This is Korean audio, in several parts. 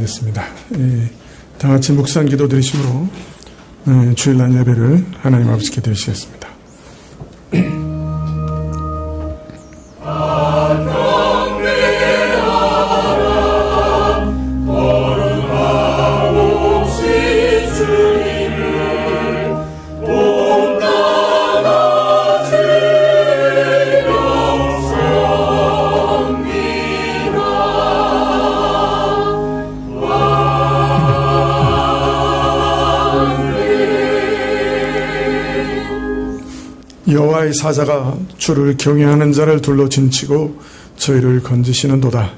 기도하겠습니다. 다 같이 묵상 기도 드리심으로 주일날 예배를 하나님 아버지께 드리시겠습니다. 여호와의 사자가 주를 경외하는 자를 둘러 진치고 저희를 건지시는도다.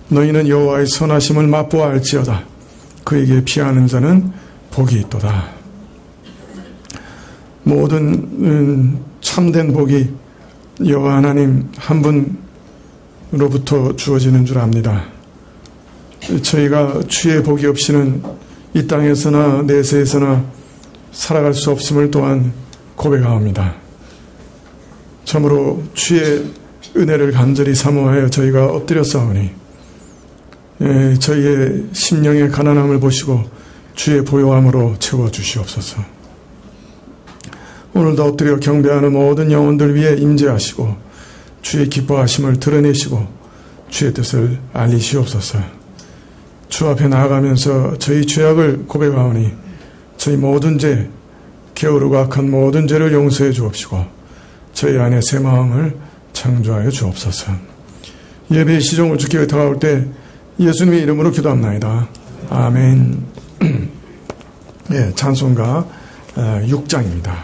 너희는 여호와의 선하심을 맛보아 알지어다. 그에게 피하는 자는 복이 있도다. 모든 참된 복이 여호와 하나님 한 분으로부터 주어지는 줄 압니다. 저희가 주의 복이 없이는 이 땅에서나 내세에서나 살아갈 수 없음을 또한 고백하옵니다. 참으로 주의 은혜를 간절히 사모하여 저희가 엎드려 싸우니 저희의 심령의 가난함을 보시고 주의 보요함으로 채워주시옵소서. 오늘도 엎드려 경배하는 모든 영혼들 위해 임재하시고 주의 기뻐하심을 드러내시고 주의 뜻을 알리시옵소서. 주 앞에 나아가면서 저희 죄악을 고백하오니 저희 모든 죄, 게으르고 악한 모든 죄를 용서해 주옵시고 저희 안에 새 마음을 창조하여 주옵소서. 예배의 시종을 주께 의탁하올 때 예수님의 이름으로 기도합나이다. 아멘. 네, 찬송가 6장입니다.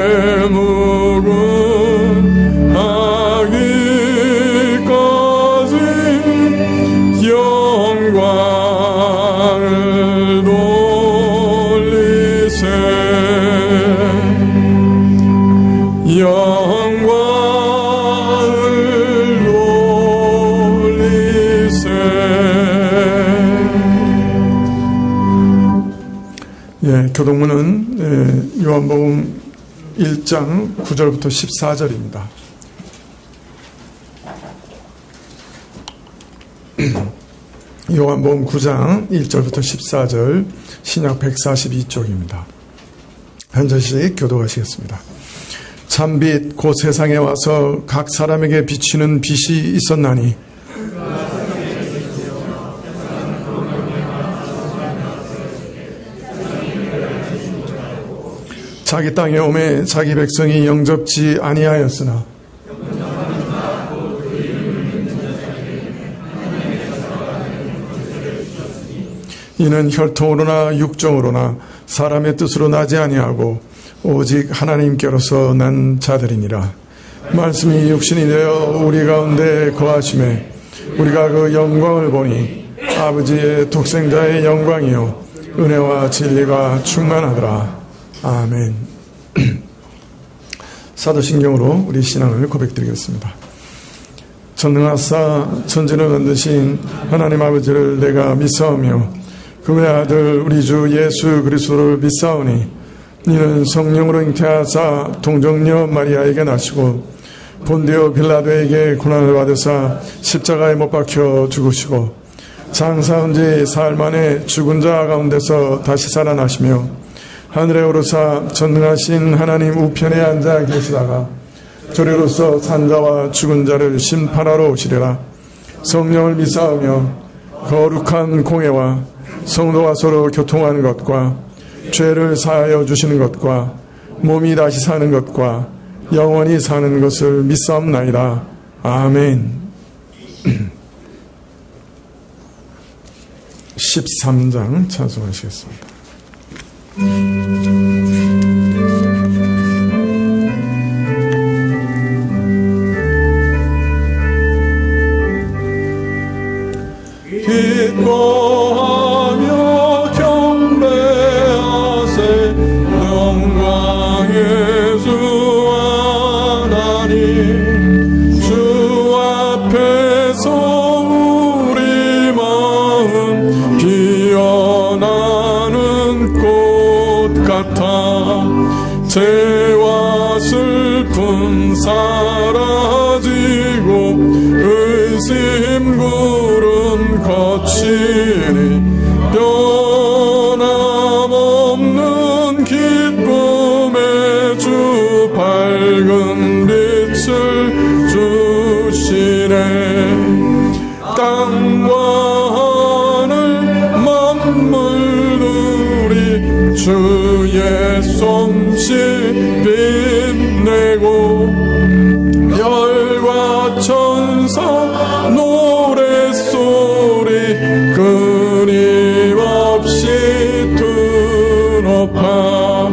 세묵은 하기까지 영광을 돌리세. 영광을 돌리세. 예, 교동문은 요한복음 1장 9절부터 14절입니다. 요한복음 9장 1절부터 14절 신약 142쪽입니다. 한 절씩 교독하시겠습니다. 참빛 곧 세상에 와서 각 사람에게 비치는 빛이 있었나니 자기 땅에 오매 자기 백성이 영접지 아니하였으나 이는 혈통으로나 육정으로나 사람의 뜻으로 나지 아니하고 오직 하나님께로서 난 자들이니라. 말씀이 육신이 되어 우리 가운데 거하심에 우리가 그 영광을 보니 아버지의 독생자의 영광이요 은혜와 진리가 충만하더라. 아멘. 사도신경으로 우리 신앙을 고백드리겠습니다. 전능하사 천지를 만드신 하나님 아버지를 내가 믿사오며 그 외아들 우리 주 예수 그리스도를 믿사오니 이는 성령으로 잉태하사 동정녀 마리아에게 나시고 본디오 빌라도에게 고난을 받으사 십자가에 못 박혀 죽으시고 장사한 지 사흘 만에 죽은 자 가운데서 다시 살아나시며 하늘에 오르사 전능하신 하나님 우편에 앉아 계시다가 저리로서 산자와 죽은 자를 심판하러 오시리라. 성령을 믿사오며 거룩한 공회와 성도와 서로 교통하는 것과 죄를 사하여 주시는 것과 몸이 다시 사는 것과 영원히 사는 것을 믿사옵나이다. 아멘. 13장 찬송하시겠습니다. 기뻐하며 경배하세 영광의 주 하나님 주 앞에서 우리 마음 피어나는 꽃 같아 죄와 슬픔 사라지고 의심 구름 거치니 변함없는 기쁨의 주 밝은 빛을 주시네 땅과 하늘 만물들이 주의 솜씨 빛내고 별과 천사 노랫소리 끊임없이 드높아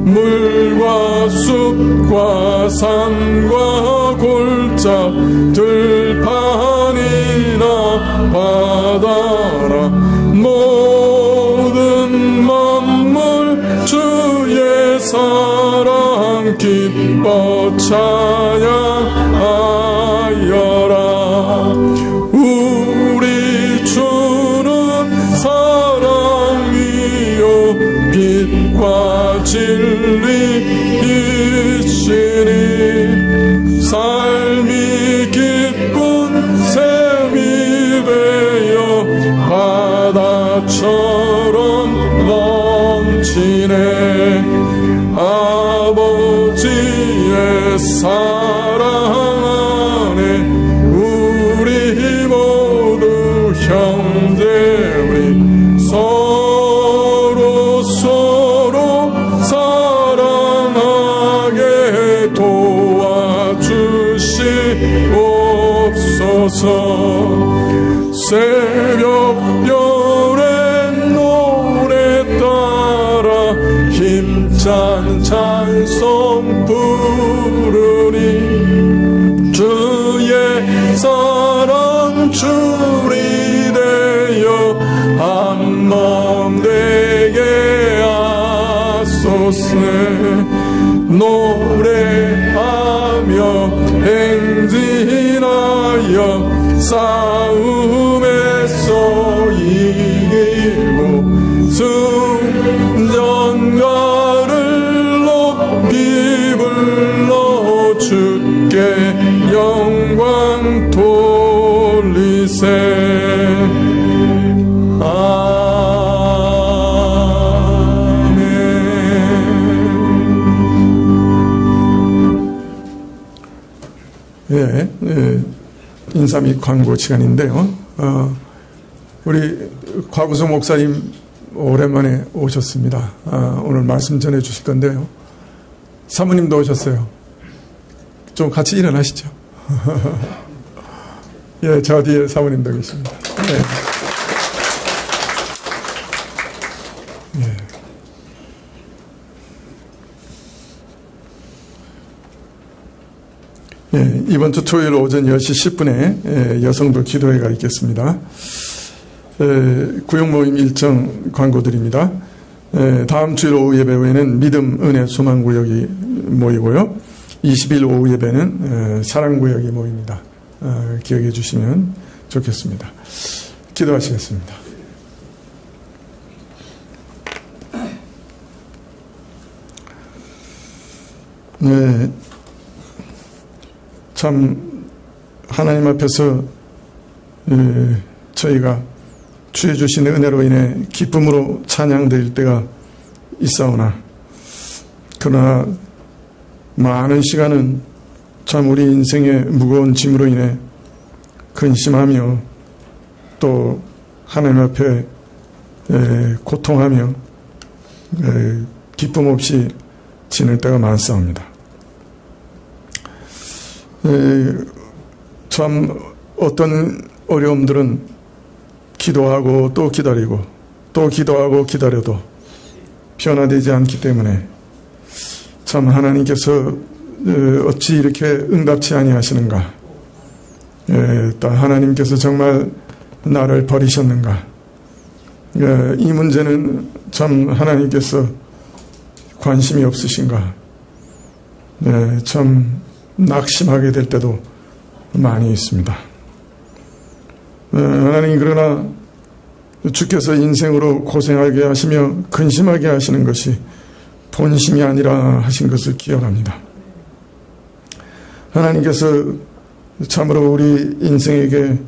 물과 숲과 산과 골짜 들판이나 바다라 모든 만물 주의 사랑 기뻐 찬양하여라 우리 주는 사랑이요 빛과 진리이시니 삶이 기쁜 샘이 되어 바다처럼 넘치네 아버지의 사랑 안에 우리 모두 형제리 서로 사랑하게 도와주시옵소서 새벽별의 노래 따라 힘찬 찬송 부르니 주의 사랑 줄이 되어 한 몸 되게 하소서 노래하며 행진하여 싸움에서 이기고 승전가를 높이 불러 주께 영광 돌리세 인사 및 광고 시간인데요. 우리 곽우수 목사님 오랜만에 오셨습니다. 오늘 말씀 전해 주실 건데요. 사모님도 오셨어요. 좀 같이 일어나시죠. 예, 저 뒤에 사모님도 계십니다. 예. 예. 예, 이번 주 토요일 오전 10시 10분에 여성부 기도회가 있겠습니다. 구역 모임 일정 광고 드립니다. 다음 주일 오후 예배 후에는 믿음, 은혜, 소망 구역이 모이고요. 20일 오후 예배는 사랑 구역이 모입니다. 기억해 주시면 좋겠습니다. 기도하시겠습니다. 네. 참 하나님 앞에서 저희가 주의 주신 은혜로 인해 기쁨으로 찬양드릴 때가 있사오나 그러나 많은 시간은 참 우리 인생의 무거운 짐으로 인해 근심하며 또 하나님 앞에 고통하며 기쁨 없이 지낼 때가 많사옵니다. 참 어떤 어려움들은 기도하고 또 기다리고 또 기도하고 기다려도 변화되지 않기 때문에 참 하나님께서 어찌 이렇게 응답치 아니하시는가. 또 하나님께서 정말 나를 버리셨는가? 이 문제는 참 하나님께서 관심이 없으신가? 참 낙심하게 될 때도 많이 있습니다. 하나님, 그러나 주께서 인생으로 고생하게 하시며 근심하게 하시는 것이 본심이 아니라 하신 것을 기억합니다. 하나님께서 참으로 우리 인생에게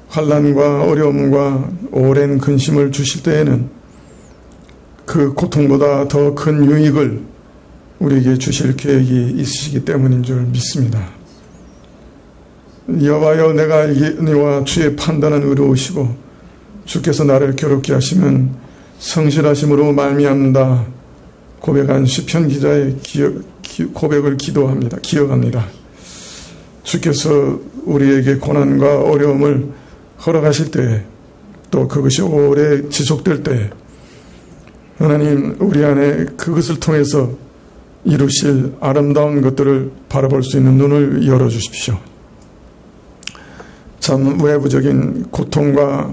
환난과 어려움과 오랜 근심을 주실 때에는 그 고통보다 더 큰 유익을 우리에게 주실 계획이 있으시기 때문인 줄 믿습니다. 여호와여, 내가 알기니와 주의 판단은 의로우시고 주께서 나를 괴롭게 하시면 성실하심으로 말미암는다 고백한 시편 기자의 고백을 기억합니다. 주께서 우리에게 고난과 어려움을 허락하실 때, 또 그것이 오래 지속될 때 하나님, 우리 안에 그것을 통해서 이루실 아름다운 것들을 바라볼 수 있는 눈을 열어주십시오. 참 외부적인 고통과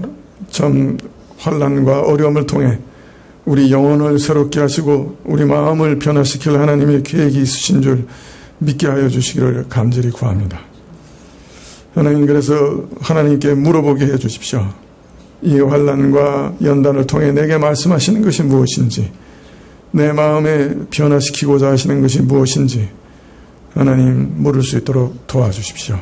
참 환난과 어려움을 통해 우리 영혼을 새롭게 하시고 우리 마음을 변화시킬 하나님의 계획이 있으신 줄 믿게 하여 주시기를 간절히 구합니다. 하나님, 그래서 하나님께 물어보게 해 주십시오. 이 환난과 연단을 통해 내게 말씀하시는 것이 무엇인지, 내 마음에 변화시키고자 하시는 것이 무엇인지 하나님 물을 수 있도록 도와주십시오.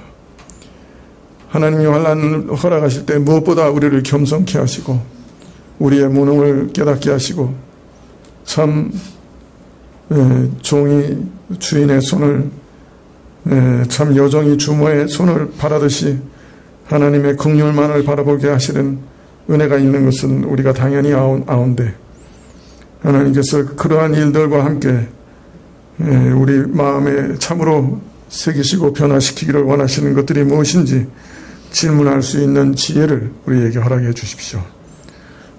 하나님이 환난을 허락하실 때 무엇보다 우리를 겸손케 하시고 우리의 무능을 깨닫게 하시고 참 종이 주인의 손을 참 여종이 주모의 손을 바라듯이 하나님의 긍휼만을 바라보게 하시는 은혜가 있는 것은 우리가 당연히 아온데, 하나님께서 그러한 일들과 함께 우리 마음에 참으로 새기시고 변화시키기를 원하시는 것들이 무엇인지 질문할 수 있는 지혜를 우리에게 허락해 주십시오.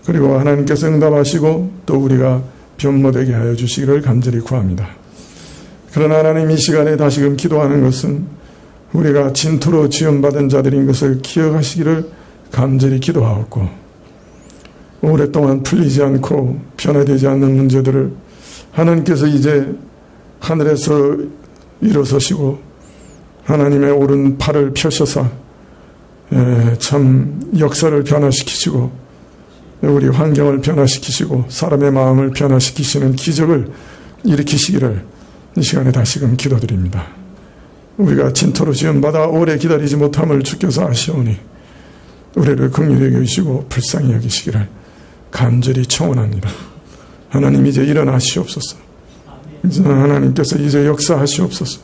그리고 하나님께서 응답하시고 또 우리가 변모되게 하여 주시기를 간절히 구합니다. 그러나 하나님, 이 시간에 다시금 기도하는 것은 우리가 진토로 지음받은 자들인 것을 기억하시기를 간절히 기도하옵고, 오랫동안 풀리지 않고 변화되지 않는 문제들을 하나님께서 이제 하늘에서 일어서시고 하나님의 오른 팔을 펴셔서 참 역사를 변화시키시고 우리 환경을 변화시키시고 사람의 마음을 변화시키시는 기적을 일으키시기를 이 시간에 다시금 기도드립니다. 우리가 진토로 지음받아 오래 기다리지 못함을 주께서 아시오니 우리를 긍휼히 여기시고 불쌍히 여기시기를 간절히 청원합니다. 하나님, 이제 일어나시옵소서. 하나님께서 이제 역사하시옵소서.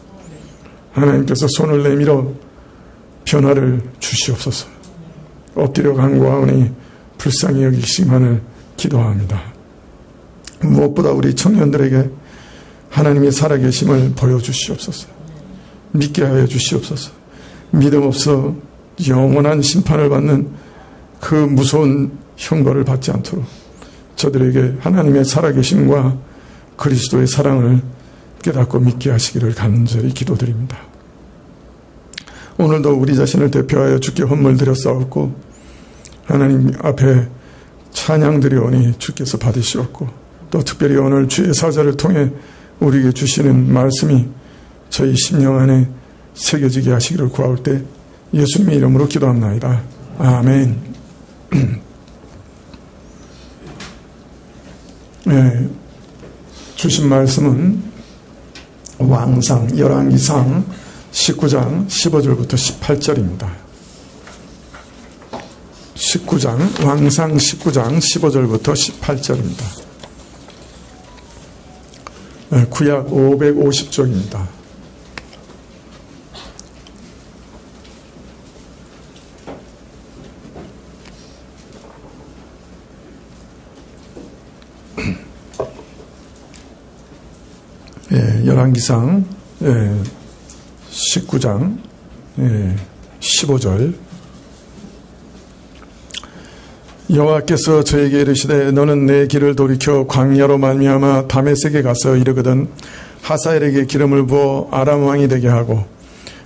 하나님께서 손을 내밀어 변화를 주시옵소서. 엎드려 간구하오니 불쌍히 여기시기만을 기도합니다. 무엇보다 우리 청년들에게 하나님의 살아계심을 보여주시옵소서. 믿게 하여 주시옵소서. 믿음 없어 영원한 심판을 받는 그 무서운 형벌을 받지 않도록 저들에게 하나님의 살아계심과 그리스도의 사랑을 깨닫고 믿게 하시기를 간절히 기도드립니다. 오늘도 우리 자신을 대표하여 주께 헌물 드렸사옵고 하나님 앞에 찬양 드리오니 주께서 받으시옵고, 또 특별히 오늘 주의 사자를 통해 우리에게 주시는 말씀이 저희 심령 안에 새겨지게 하시기를 구할 때 예수님의 이름으로 기도합나이다. 아멘. 네, 주신 말씀은 왕상 열왕기상 19장 15절부터 18절입니다. 왕상 19장 15절부터 18절입니다. 구약 550쪽입니다. 열왕기상 19장 15절. 여호와께서 저에게 이르시되 너는 내 길을 돌이켜 광야로 말미암아 다메섹에 가서 이르거든 하사엘에게 기름을 부어 아람 왕이 되게 하고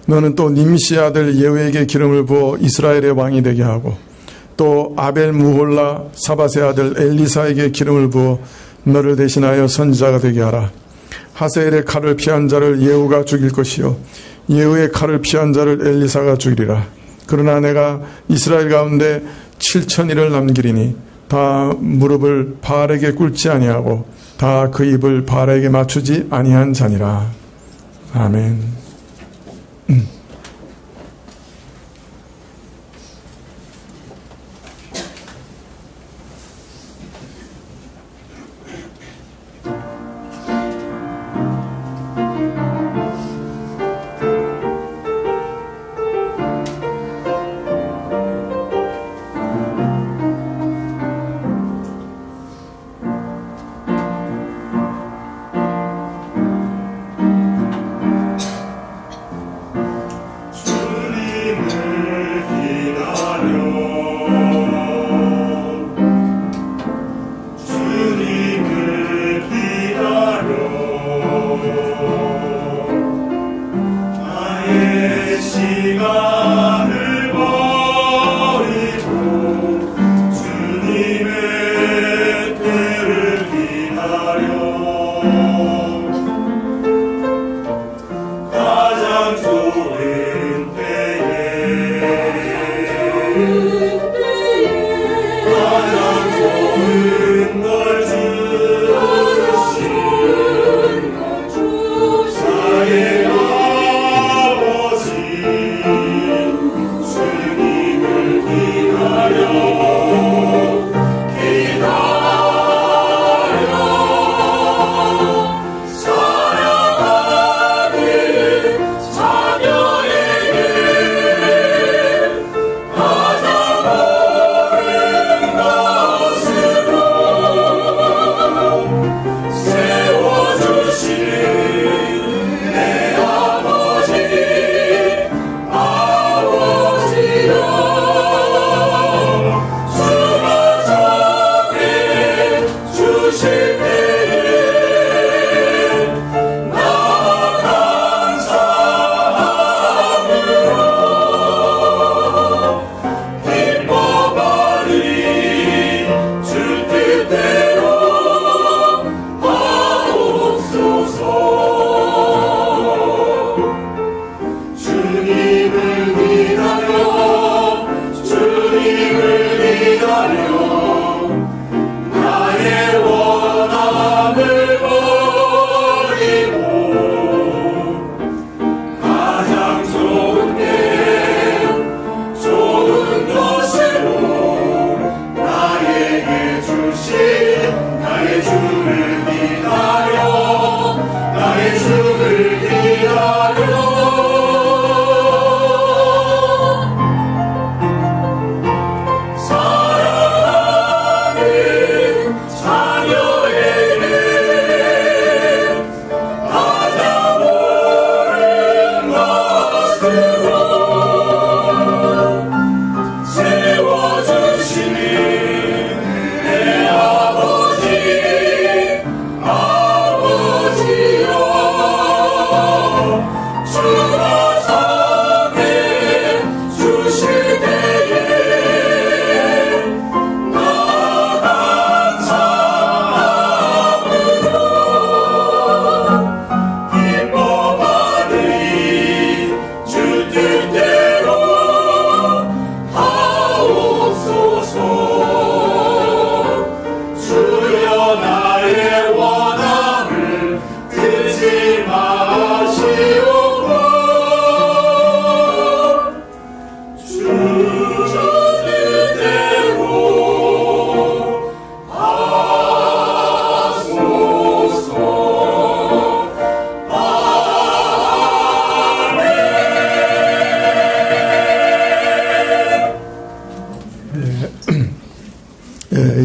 너는 또 님시 아들 예후에게 기름을 부어 이스라엘의 왕이 되게 하고 또 아벨 무홀라 사밧의 아들 엘리사에게 기름을 부어 너를 대신하여 선지자가 되게 하라. 하세엘의 칼을 피한 자를 예후가 죽일 것이요 예후의 칼을 피한 자를 엘리사가 죽이리라. 그러나 내가 이스라엘 가운데 7,000일을 남기리니 다 무릎을 바알에게 꿇지 아니하고 다 그 입을 바알에게 맞추지 아니한 자니라. 아멘.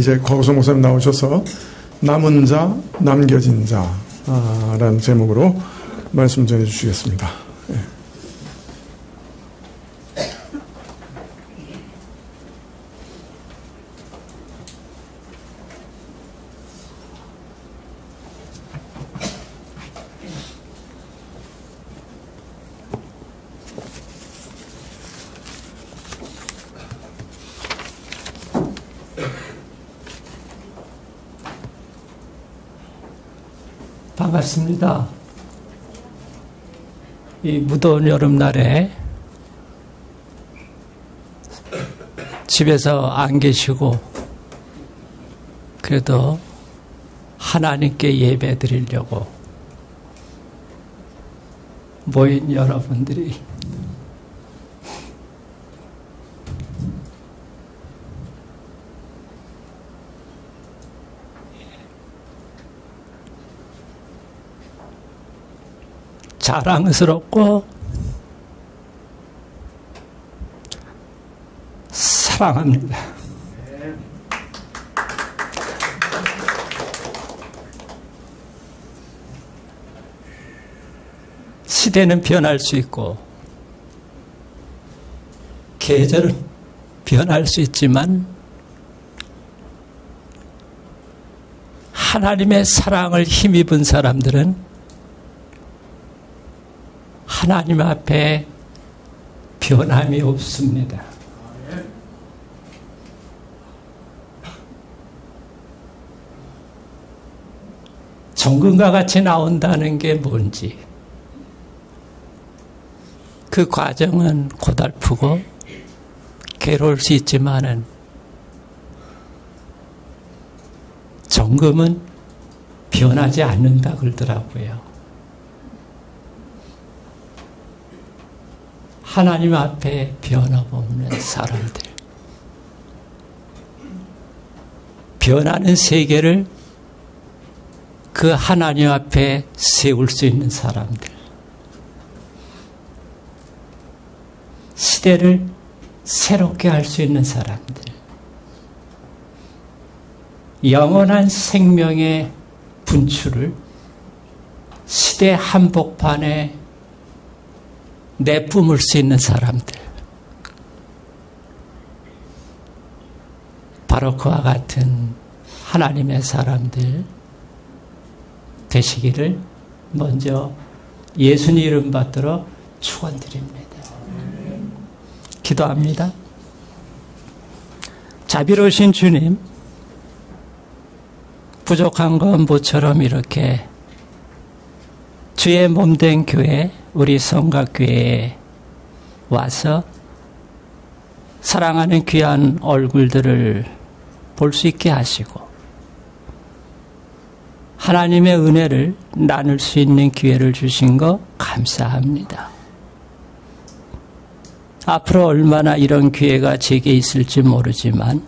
이제 고성 목사님 나오셔서 남은 자, 남겨진 자라는 제목으로 말씀 전해 주시겠습니다. 반갑습니다. 이 무더운 여름날에 집에서 안 계시고 그래도 하나님께 예배 드리려고 모인 여러분들이 자랑스럽고 사랑합니다. 시대는 변할 수 있고 계절은 변할 수 있지만 하나님의 사랑을 힘입은 사람들은 하나님 앞에 변함이 없습니다. 정금과 같이 나온다는 게 뭔지, 그 과정은 고달프고 괴로울 수 있지만은 정금은 변하지 않는다 그러더라고요. 하나님 앞에 변함없는 사람들, 변하는 세계를 그 하나님 앞에 세울 수 있는 사람들, 시대를 새롭게 할 수 있는 사람들, 영원한 생명의 분출을 시대 한복판에 내뿜을 수 있는 사람들, 바로 그와 같은 하나님의 사람들 되시기를 먼저 예수님 이름 받들어 축원드립니다. 기도합니다. 자비로우신 주님, 부족한 건 모처럼 이렇게 주의 몸된 교회, 우리 성각교회에 와서 사랑하는 귀한 얼굴들을 볼 수 있게 하시고 하나님의 은혜를 나눌 수 있는 기회를 주신 거 감사합니다. 앞으로 얼마나 이런 기회가 제게 있을지 모르지만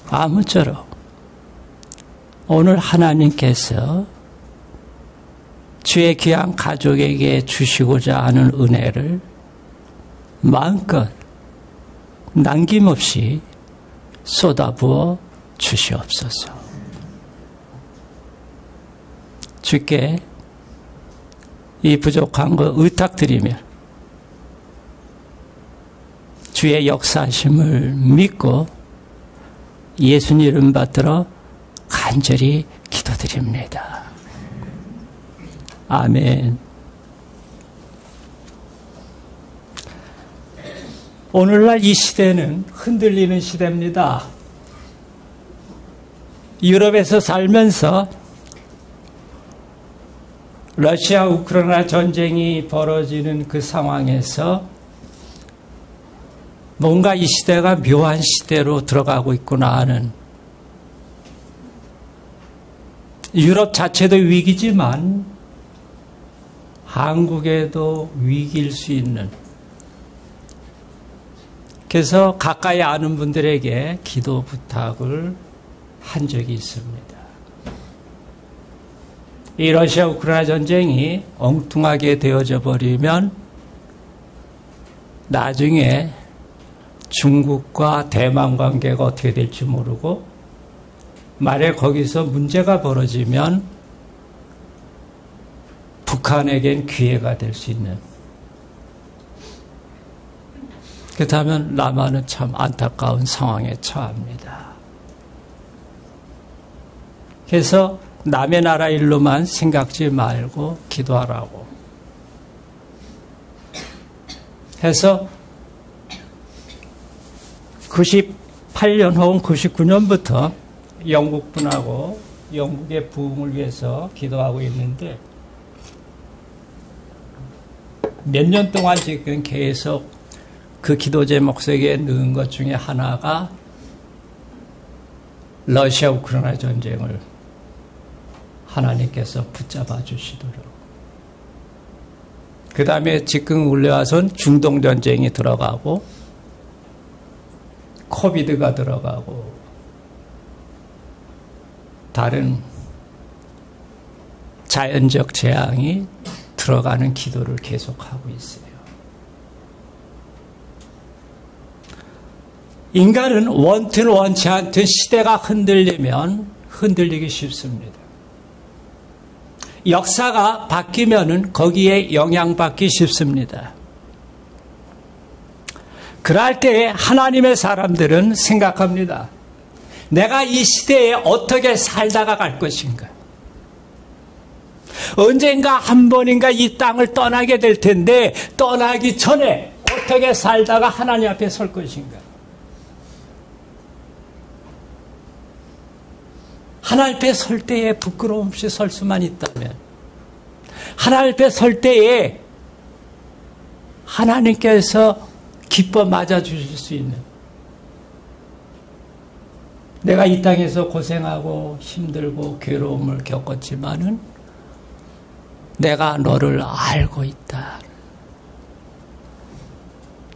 아무쪼록 오늘 하나님께서 주의 귀한 가족에게 주시고자 하는 은혜를 마음껏 남김없이 쏟아부어 주시옵소서. 주께 이 부족한 것 의탁드리며 주의 역사심을 믿고 예수님 이름 받들어 간절히 기도드립니다. 아멘. 오늘날 이 시대는 흔들리는 시대입니다. 유럽에서 살면서 러시아 우크라이나 전쟁이 벌어지는 그 상황에서 뭔가 이 시대가 묘한 시대로 들어가고 있구나 하는, 유럽 자체도 위기지만 한국에도 위기일 수 있는, 그래서 가까이 아는 분들에게 기도 부탁을 한 적이 있습니다. 이 러시아 우크라이나 전쟁이 엉뚱하게 되어져 버리면 나중에 중국과 대만 관계가 어떻게 될지 모르고, 만약 거기서 문제가 벌어지면 북한에겐 기회가 될 수 있는, 그렇다면 남한은 참 안타까운 상황에 처합니다. 그래서 남의 나라 일로만 생각지 말고 기도하라고 해서 98년 혹은 99년부터 영국분하고 영국의 부흥을 위해서 기도하고 있는데 몇 년 동안 지금 계속 그 기도 제목 속에 넣은 것 중에 하나가 러시아 우크라이나 전쟁을 하나님께서 붙잡아 주시도록. 그 다음에 지금 올라와선 중동 전쟁이 들어가고 코비드가 들어가고 다른 자연적 재앙이 들어가는 기도를 계속하고 있어요. 인간은 원튼 원치 않든 시대가 흔들리면 흔들리기 쉽습니다. 역사가 바뀌면은 거기에 영향받기 쉽습니다. 그럴 때 하나님의 사람들은 생각합니다. 내가 이 시대에 어떻게 살다가 갈 것인가? 언젠가 한 번인가 이 땅을 떠나게 될 텐데 떠나기 전에 어떻게 살다가 하나님 앞에 설 것인가? 하나님 앞에 설 때에 부끄러움 없이 설 수만 있다면, 하나님 앞에 설 때에 하나님께서 기뻐 맞아주실 수 있는, 내가 이 땅에서 고생하고 힘들고 괴로움을 겪었지만은 내가 너를 알고 있다,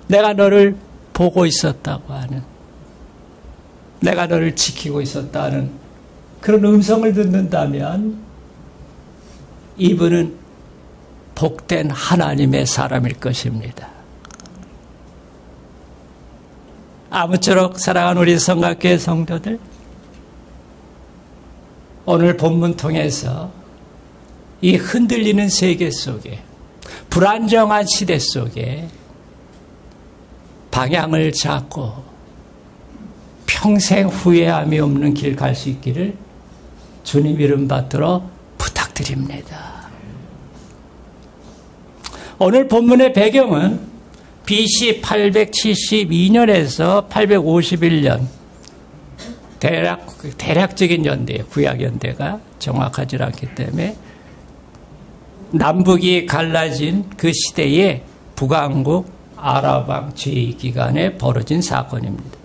내가 너를 보고 있었다고 하는, 내가 너를 지키고 있었다는 그런 음성을 듣는다면 이분은 복된 하나님의 사람일 것입니다. 아무쪼록 사랑하는 우리 성곽교회 성도들, 오늘 본문 통해서 이 흔들리는 세계 속에, 불안정한 시대 속에 방향을 잡고 평생 후회함이 없는 길 갈 수 있기를 주님 이름 받들어 부탁드립니다. 오늘 본문의 배경은 BC 872년에서 851년, 대략적인 연대예요. 구약 연대가 정확하지 않기 때문에 남북이 갈라진 그 시대에 북왕국 아랍왕 제위 기간에 벌어진 사건입니다.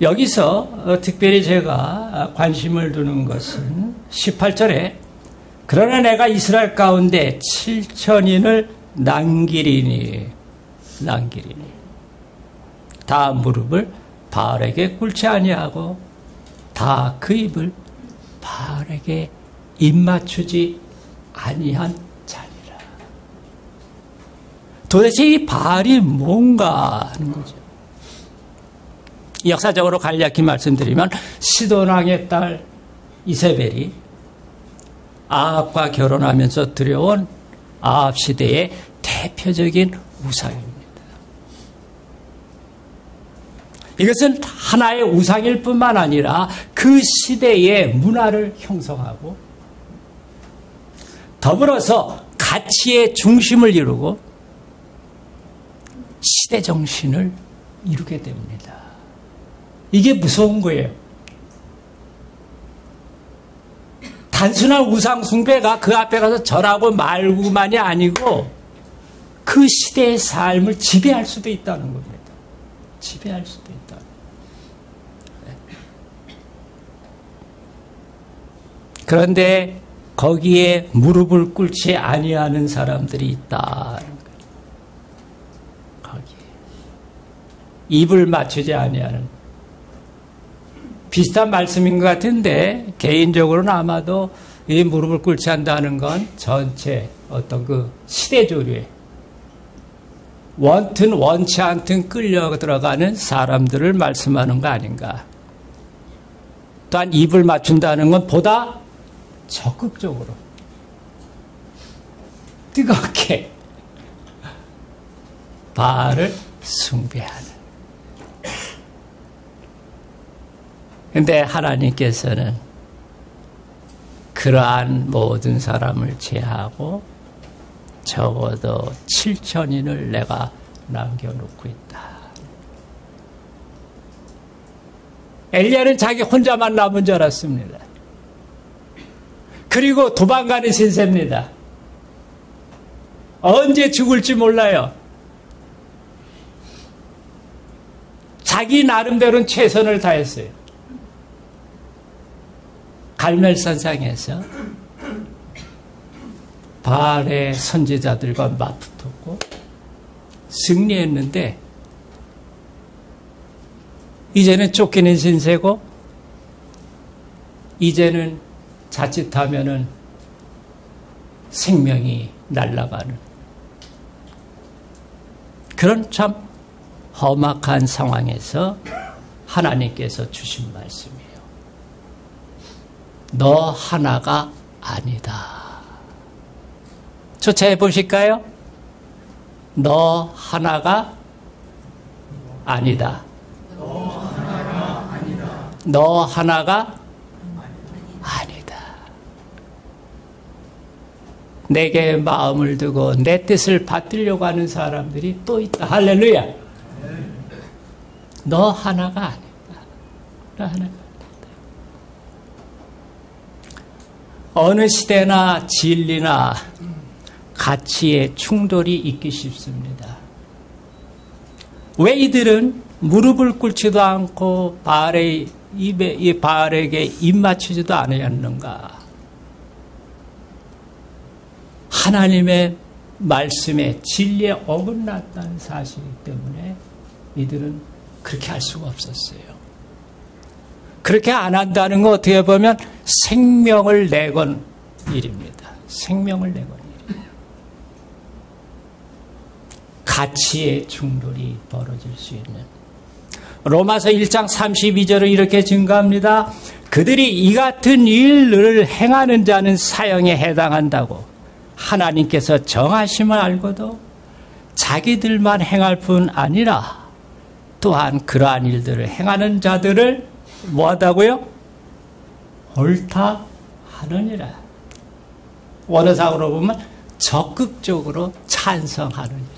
여기서 특별히 제가 관심을 두는 것은 18절에 그러나 내가 이스라엘 가운데 7천인을 남기리니 다 무릎을 바알에게 꿇지 아니하고 다 그 입을 바알에게 입맞추지 아니한 자니라. 도대체 이 바알이 뭔가 하는 거죠. 역사적으로 간략히 말씀드리면 시돈왕의 딸 이세벨이 아합과 결혼하면서 들여온 아합 시대의 대표적인 우상입니다. 이것은 하나의 우상일 뿐만 아니라 그 시대의 문화를 형성하고 더불어서 가치의 중심을 이루고 시대 정신을 이루게 됩니다. 이게 무서운 거예요. 단순한 우상 숭배가 그 앞에 가서 절하고 말고만이 아니고 그 시대의 삶을 지배할 수도 있다는 겁니다. 지배할 수도 있다. 그런데 거기에 무릎을 꿇지 아니하는 사람들이 있다. 거기에 입을 맞추지 아니하는, 비슷한 말씀인 것 같은데 개인적으로는 아마도 이 무릎을 꿇지 않는다는 건 전체 어떤 그 시대 조류에 원튼 원치 않든 끌려 들어가는 사람들을 말씀하는 거 아닌가. 또한 입을 맞춘다는 건 보다 적극적으로 뜨겁게 바알을 숭배하는. 그런데 하나님께서는 그러한 모든 사람을 제하고 적어도 7천인을 내가 남겨놓고 있다. 엘리야는 자기 혼자만 남은 줄 알았습니다. 그리고 도망가는 신세입니다. 언제 죽을지 몰라요. 자기 나름대로는 최선을 다했어요. 갈멜산상에서 바알의 선지자들과 맞붙었고 승리했는데 이제는 쫓기는 신세고 이제는 자칫하면은 생명이 날아가는 그런 참 험악한 상황에서 하나님께서 주신 말씀이에요. 너 하나가 아니다. 조차해 보실까요? 너 하나가 아니다. 너 하나가 아니다. 내게 마음을 두고 내 뜻을 받들려고 하는 사람들이 또 있다. 할렐루야. 너 하나가 아니다. 너 하나가 아니다. 어느 시대나 진리나 가치의 충돌이 있기 쉽습니다. 왜 이들은 무릎을 꿇지도 않고 바알에게 입 맞추지도 않았는가? 하나님의 말씀에 진리에 어긋났다는 사실이기 때문에 이들은 그렇게 할 수가 없었어요. 그렇게 안 한다는 건 어떻게 보면 생명을 내건 일입니다. 생명을 내건 일. 가치의 충돌이 벌어질 수 있는. 로마서 1장 32절은 이렇게 증가합니다. 그들이 이 같은 일을 행하는 자는 사형에 해당한다고 하나님께서 정하심을 알고도 자기들만 행할 뿐 아니라 또한 그러한 일들을 행하는 자들을 뭐하다고요? 옳다 하느니라. 원어상으로 보면 적극적으로 찬성하느니라.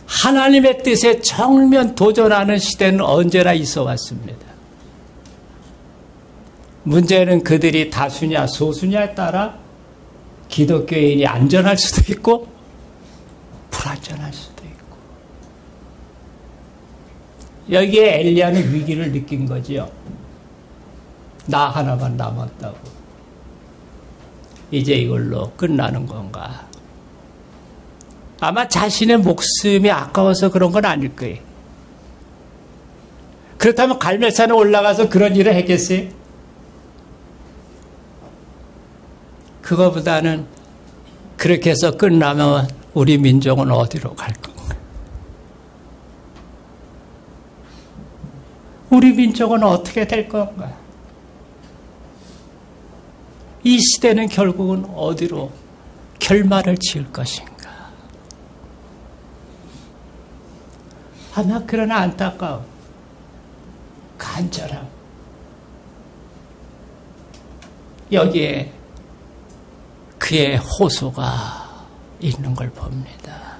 하나님의 뜻에 정면 도전하는 시대는 언제나 있어 왔습니다. 문제는 그들이 다수냐 소수냐에 따라 기독교인이 안전할 수도 있고 불안전할 수도 있고. 여기에 엘리야는 위기를 느낀 거지요. 나 하나만 남았다고. 이제 이걸로 끝나는 건가? 아마 자신의 목숨이 아까워서 그런 건 아닐 거예요. 그렇다면 갈멜산에 올라가서 그런 일을 했겠어요? 그거보다는 그렇게 해서 끝나면 우리 민족은 어디로 갈 건가? 우리 민족은 어떻게 될 건가? 이 시대는 결국은 어디로 결말을 지을 것인가? 아마 그런 안타까움, 간절함, 여기에 그의 호소가 있는 걸 봅니다.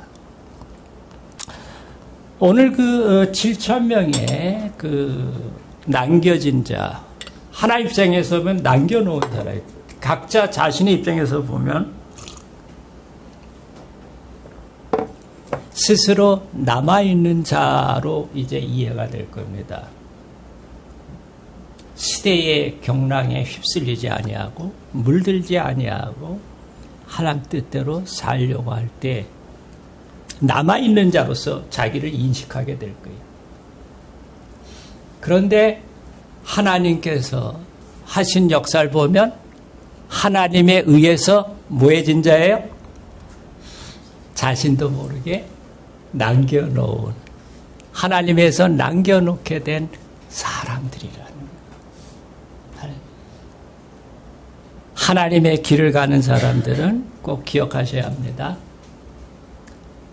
오늘 그 7,000명의 그 남겨진 자, 하나 입장에서 보면 남겨놓은 사람, 각자 자신의 입장에서 보면 스스로 남아있는 자로 이제 이해가 될 겁니다. 시대의 경랑에 휩쓸리지 아니하고 물들지 아니하고 하나님 뜻대로 살려고 할 때 남아있는 자로서 자기를 인식하게 될 거예요. 그런데 하나님께서 하신 역사를 보면 하나님에 의해서 뭐해진 자예요? 자신도 모르게 남겨놓은, 하나님에서 남겨놓게 된 사람들이라는 거예요. 하나님의 길을 가는 사람들은 꼭 기억하셔야 합니다.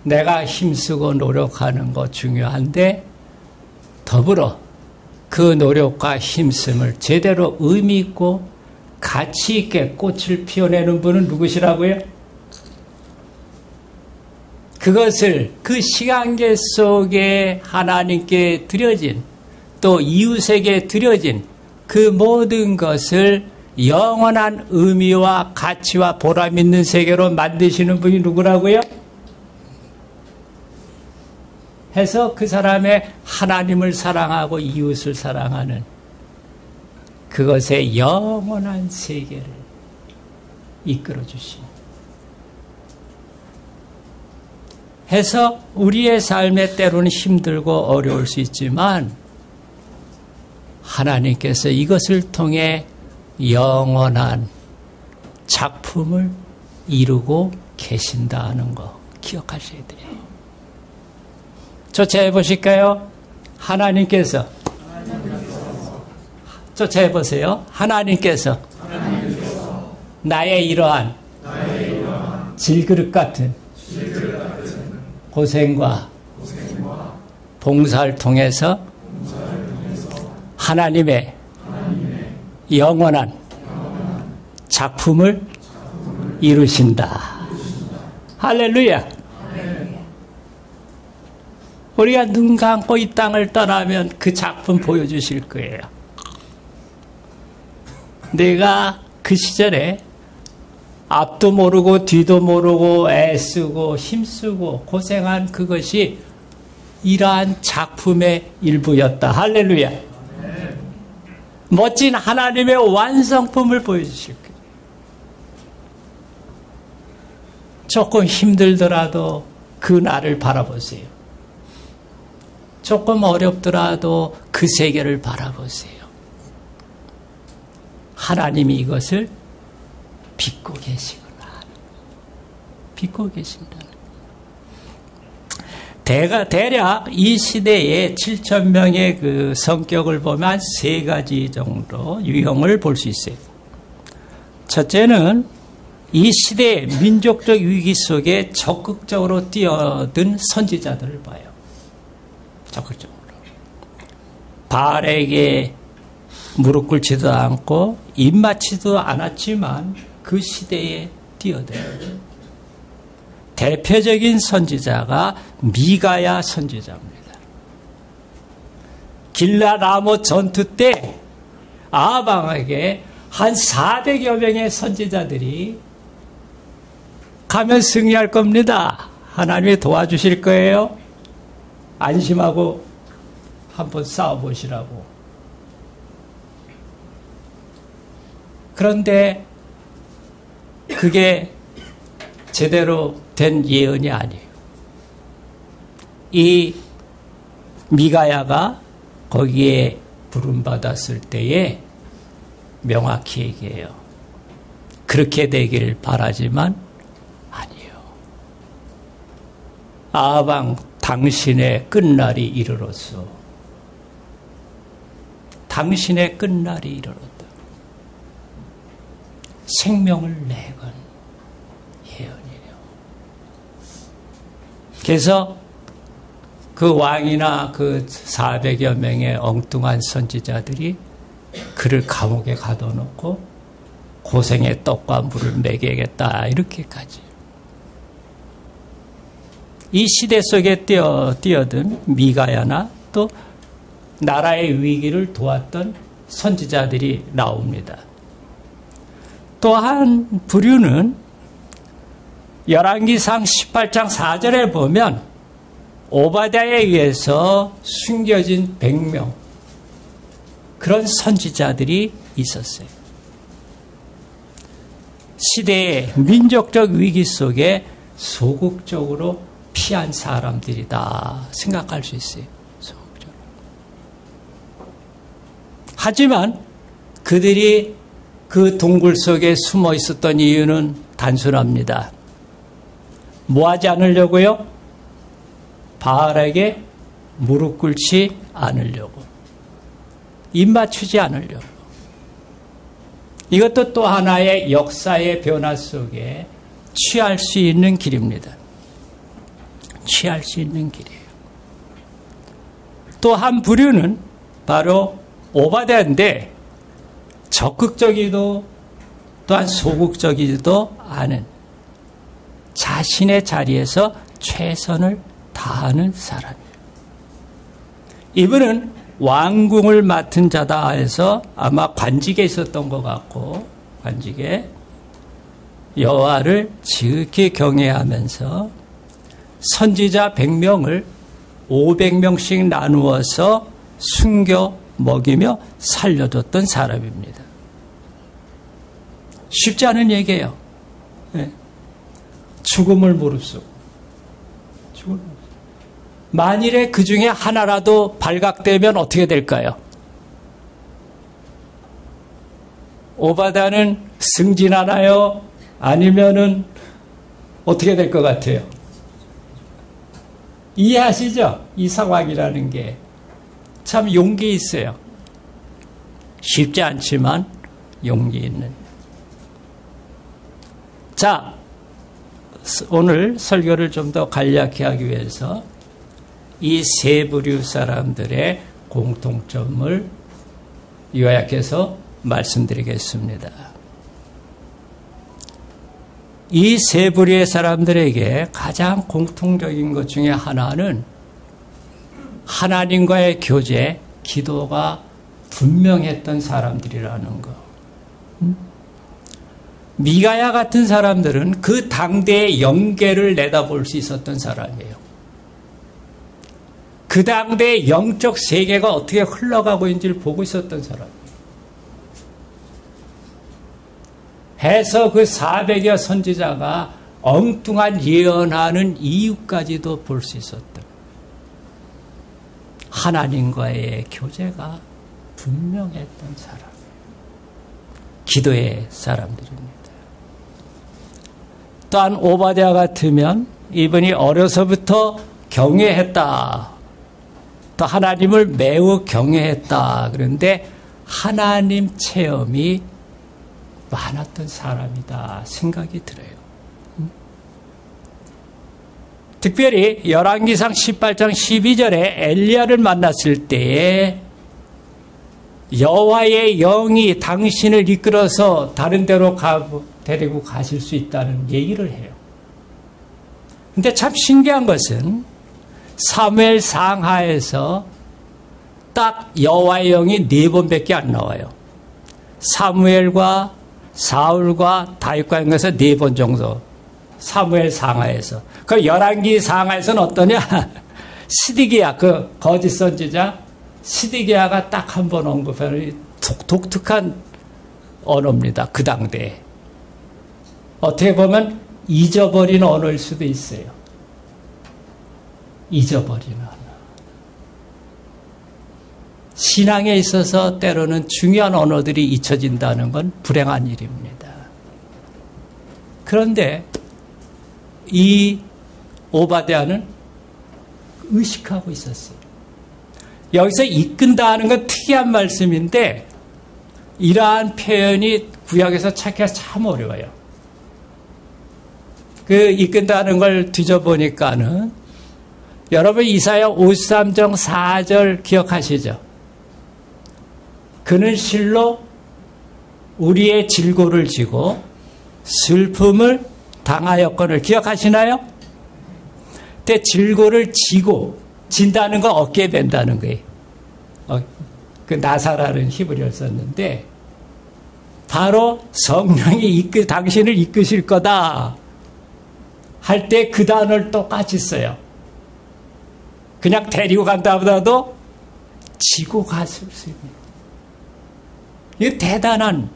내가 힘쓰고 노력하는 거 중요한데 더불어 그 노력과 힘씀을 제대로 의미 있고 가치 있게 꽃을 피워내는 분은 누구시라고요? 그것을 그 시간계 속에 하나님께 드려진 또 이웃에게 드려진 그 모든 것을 영원한 의미와 가치와 보람 있는 세계로 만드시는 분이 누구라고요? 해서 그 사람의 하나님을 사랑하고 이웃을 사랑하는 그것의 영원한 세계를 이끌어 주시는 해서 우리의 삶에 때로는 힘들고 어려울 수 있지만 하나님께서 이것을 통해 영원한 작품을 이루고 계신다는 거 기억하셔야 돼요. 조차해 보실까요? 하나님께서 조차해 보세요. 하나님께서 나의 이러한 질그릇 같은 고생과 봉사를 통해서 하나님의 영원한 작품을 이루신다. 할렐루야. 우리가 눈 감고 이 땅을 떠나면 그 작품 보여주실 거예요. 내가 그 시절에 앞도 모르고 뒤도 모르고 애쓰고 힘쓰고 고생한 그것이 이러한 작품의 일부였다. 할렐루야. 멋진 하나님의 완성품을 보여주실 거예요. 조금 힘들더라도 그 날을 바라보세요. 조금 어렵더라도 그 세계를 바라보세요. 하나님이 이것을 빚고 계시구나. 빚고 계신다는. 대략 이 시대에 7,000명의 그 성격을 보면 세 가지 정도 유형을 볼 수 있어요. 첫째는 이 시대의 민족적 위기 속에 적극적으로 뛰어든 선지자들을 봐요. 적극적으로. 바알에게 무릎 꿇지도 않고 입 맞지도 않았지만 그 시대에 뛰어들어요. 대표적인 선지자가 미가야 선지자입니다. 길라라못 전투 때 아방에게 한 400여 명의 선지자들이 가면 승리할 겁니다. 하나님이 도와주실 거예요. 안심하고 한번 싸워보시라고. 그런데 그게 제대로 된 예언이 아니에요. 이 미가야가 거기에 부름받았을 때에 명확히 얘기해요. 그렇게 되길 바라지만 아니에요. 아방 당신의 끝날이 이르렀소. 당신의 끝날이 이르렀다. 생명을 내건 예언이에요. 그래서 그 왕이나 그 400여 명의 엉뚱한 선지자들이 그를 감옥에 가둬놓고 고생의 떡과 물을 먹여야겠다 이렇게까지. 이 시대 속에 뛰어든 미가야나 또 나라의 위기를 도왔던 선지자들이 나옵니다. 또 한 부류는 열왕기상 18장 4절에 보면 오바댜에 의해서 숨겨진 100명 그런 선지자들이 있었어요. 시대의 민족적 위기 속에 소극적으로 피한 사람들이다 생각할 수 있어요. 소극적으로. 하지만 그들이 그 동굴 속에 숨어 있었던 이유는 단순합니다. 뭐 하지 않으려고요? 바알에게 무릎 꿇지 않으려고. 입 맞추지 않으려고. 이것도 또 하나의 역사의 변화 속에 취할 수 있는 길입니다. 취할 수 있는 길이에요. 또 한 부류는 바로 오바댜인데 적극적이도 또한 소극적이지도 않은 자신의 자리에서 최선을 다하는 사람이에요. 이분은 왕궁을 맡은 자다 해서 아마 관직에 있었던 것 같고, 관직에 여호와를 지극히 경외하면서 선지자 100명을 500명씩 나누어서 숨겨 먹이며 살려줬던 사람입니다. 쉽지 않은 얘기예요. 네. 죽음을 무릅쓰고. 만일에 그 중에 하나라도 발각되면 어떻게 될까요? 오바다는 승진하나요? 아니면은 어떻게 될 것 같아요? 이해하시죠? 이 상황이라는 게 참 용기 있어요. 쉽지 않지만 용기 있는. 자, 오늘 설교를 좀 더 간략히 하기 위해서 이 세 부류 사람들의 공통점을 요약해서 말씀드리겠습니다. 이 세 부류의 사람들에게 가장 공통적인 것 중에 하나는 하나님과의 교제, 기도가 분명했던 사람들이라는 거. 미가야 같은 사람들은 그 당대의 영계를 내다볼 수 있었던 사람이에요. 그 당대의 영적 세계가 어떻게 흘러가고 있는지를 보고 있었던 사람이에요. 해서 그 400여 선지자가 엉뚱한 예언하는 이유까지도 볼 수 있었던 하나님과의 교제가 분명했던 사람, 기도의 사람들입니다. 또한 오바댜 같으면 이분이 어려서부터 경외했다. 또 하나님을 매우 경외했다. 그런데 하나님 체험이 많았던 사람이다 생각이 들어요. 특별히 열왕기상 18장 12절에 엘리야를 만났을 때에 여호와의 영이 당신을 이끌어서 다른 데로 데리고 가실 수 있다는 얘기를 해요. 근데 참 신기한 것은 사무엘 상하에서 딱 여호와의 영이 4번밖에 안 나와요. 사무엘과 사울과 다윗과 연결해서 4번 정도. 사무엘 상하에서. 그 열왕기 상하에서는 어떠냐? 시드기야, 그 거짓 선지자 시드기야가 딱 한 번 언급하는 독특한 언어입니다. 그 당대에. 어떻게 보면 잊어버린 언어일 수도 있어요. 잊어버린 언어. 신앙에 있어서 때로는 중요한 언어들이 잊혀진다는 건 불행한 일입니다. 그런데 이 오바댜는 의식하고 있었어요. 여기서 이끈다 하는 건 특이한 말씀인데 이러한 표현이 구약에서 찾기가 참 어려워요. 그 이끈다는 걸 뒤져보니까는 여러분 이사야 53장 4절 기억하시죠? 그는 실로 우리의 질고를 지고 슬픔을 당하였거늘 기억하시나요? 그때 질고를 지고 진다는 건 어깨에 밴다는 거예요. 그 나사라는 히브리어를 썼는데 바로 성령이 당신을 이끄실 거다 할 때 그 단어를 똑같이 써요. 그냥 데리고 간다보다도 지고 갔을 수 있는. 이거 대단한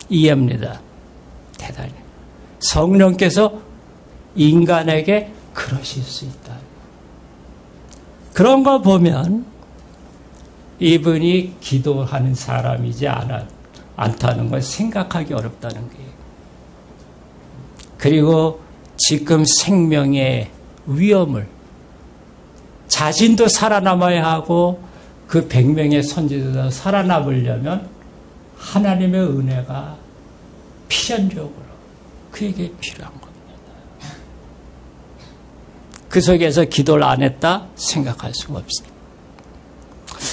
이해입니다. 대단히. 성령께서 인간에게 그러실 수 있다. 그런 거 보면 이분이 기도하는 사람이지 않다는 걸 생각하기 어렵다는 거예요. 그리고 지금 생명의 위험을 자신도 살아남아야 하고 그 100명의 선지자도 살아남으려면 하나님의 은혜가 필연적으로 그에게 필요한 겁니다. 그 속에서 기도를 안 했다 생각할 수가 없습니다.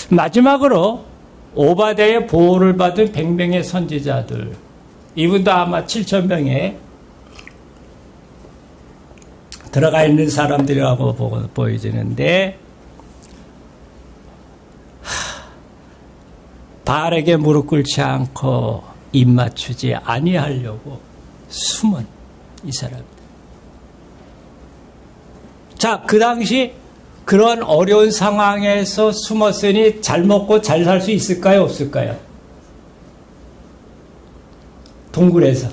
마지막으로 오바댜의 보호를 받은 100명의 선지자들, 이분도 아마 7,000명에 들어가 있는 사람들이라고 보여지는데 바알에게 무릎 꿇지 않고 입 맞추지 아니하려고 숨은 이 사람들. 자, 그 당시 그런 어려운 상황에서 숨었으니 잘 먹고 잘 살 수 있을까요? 없을까요? 동굴에서.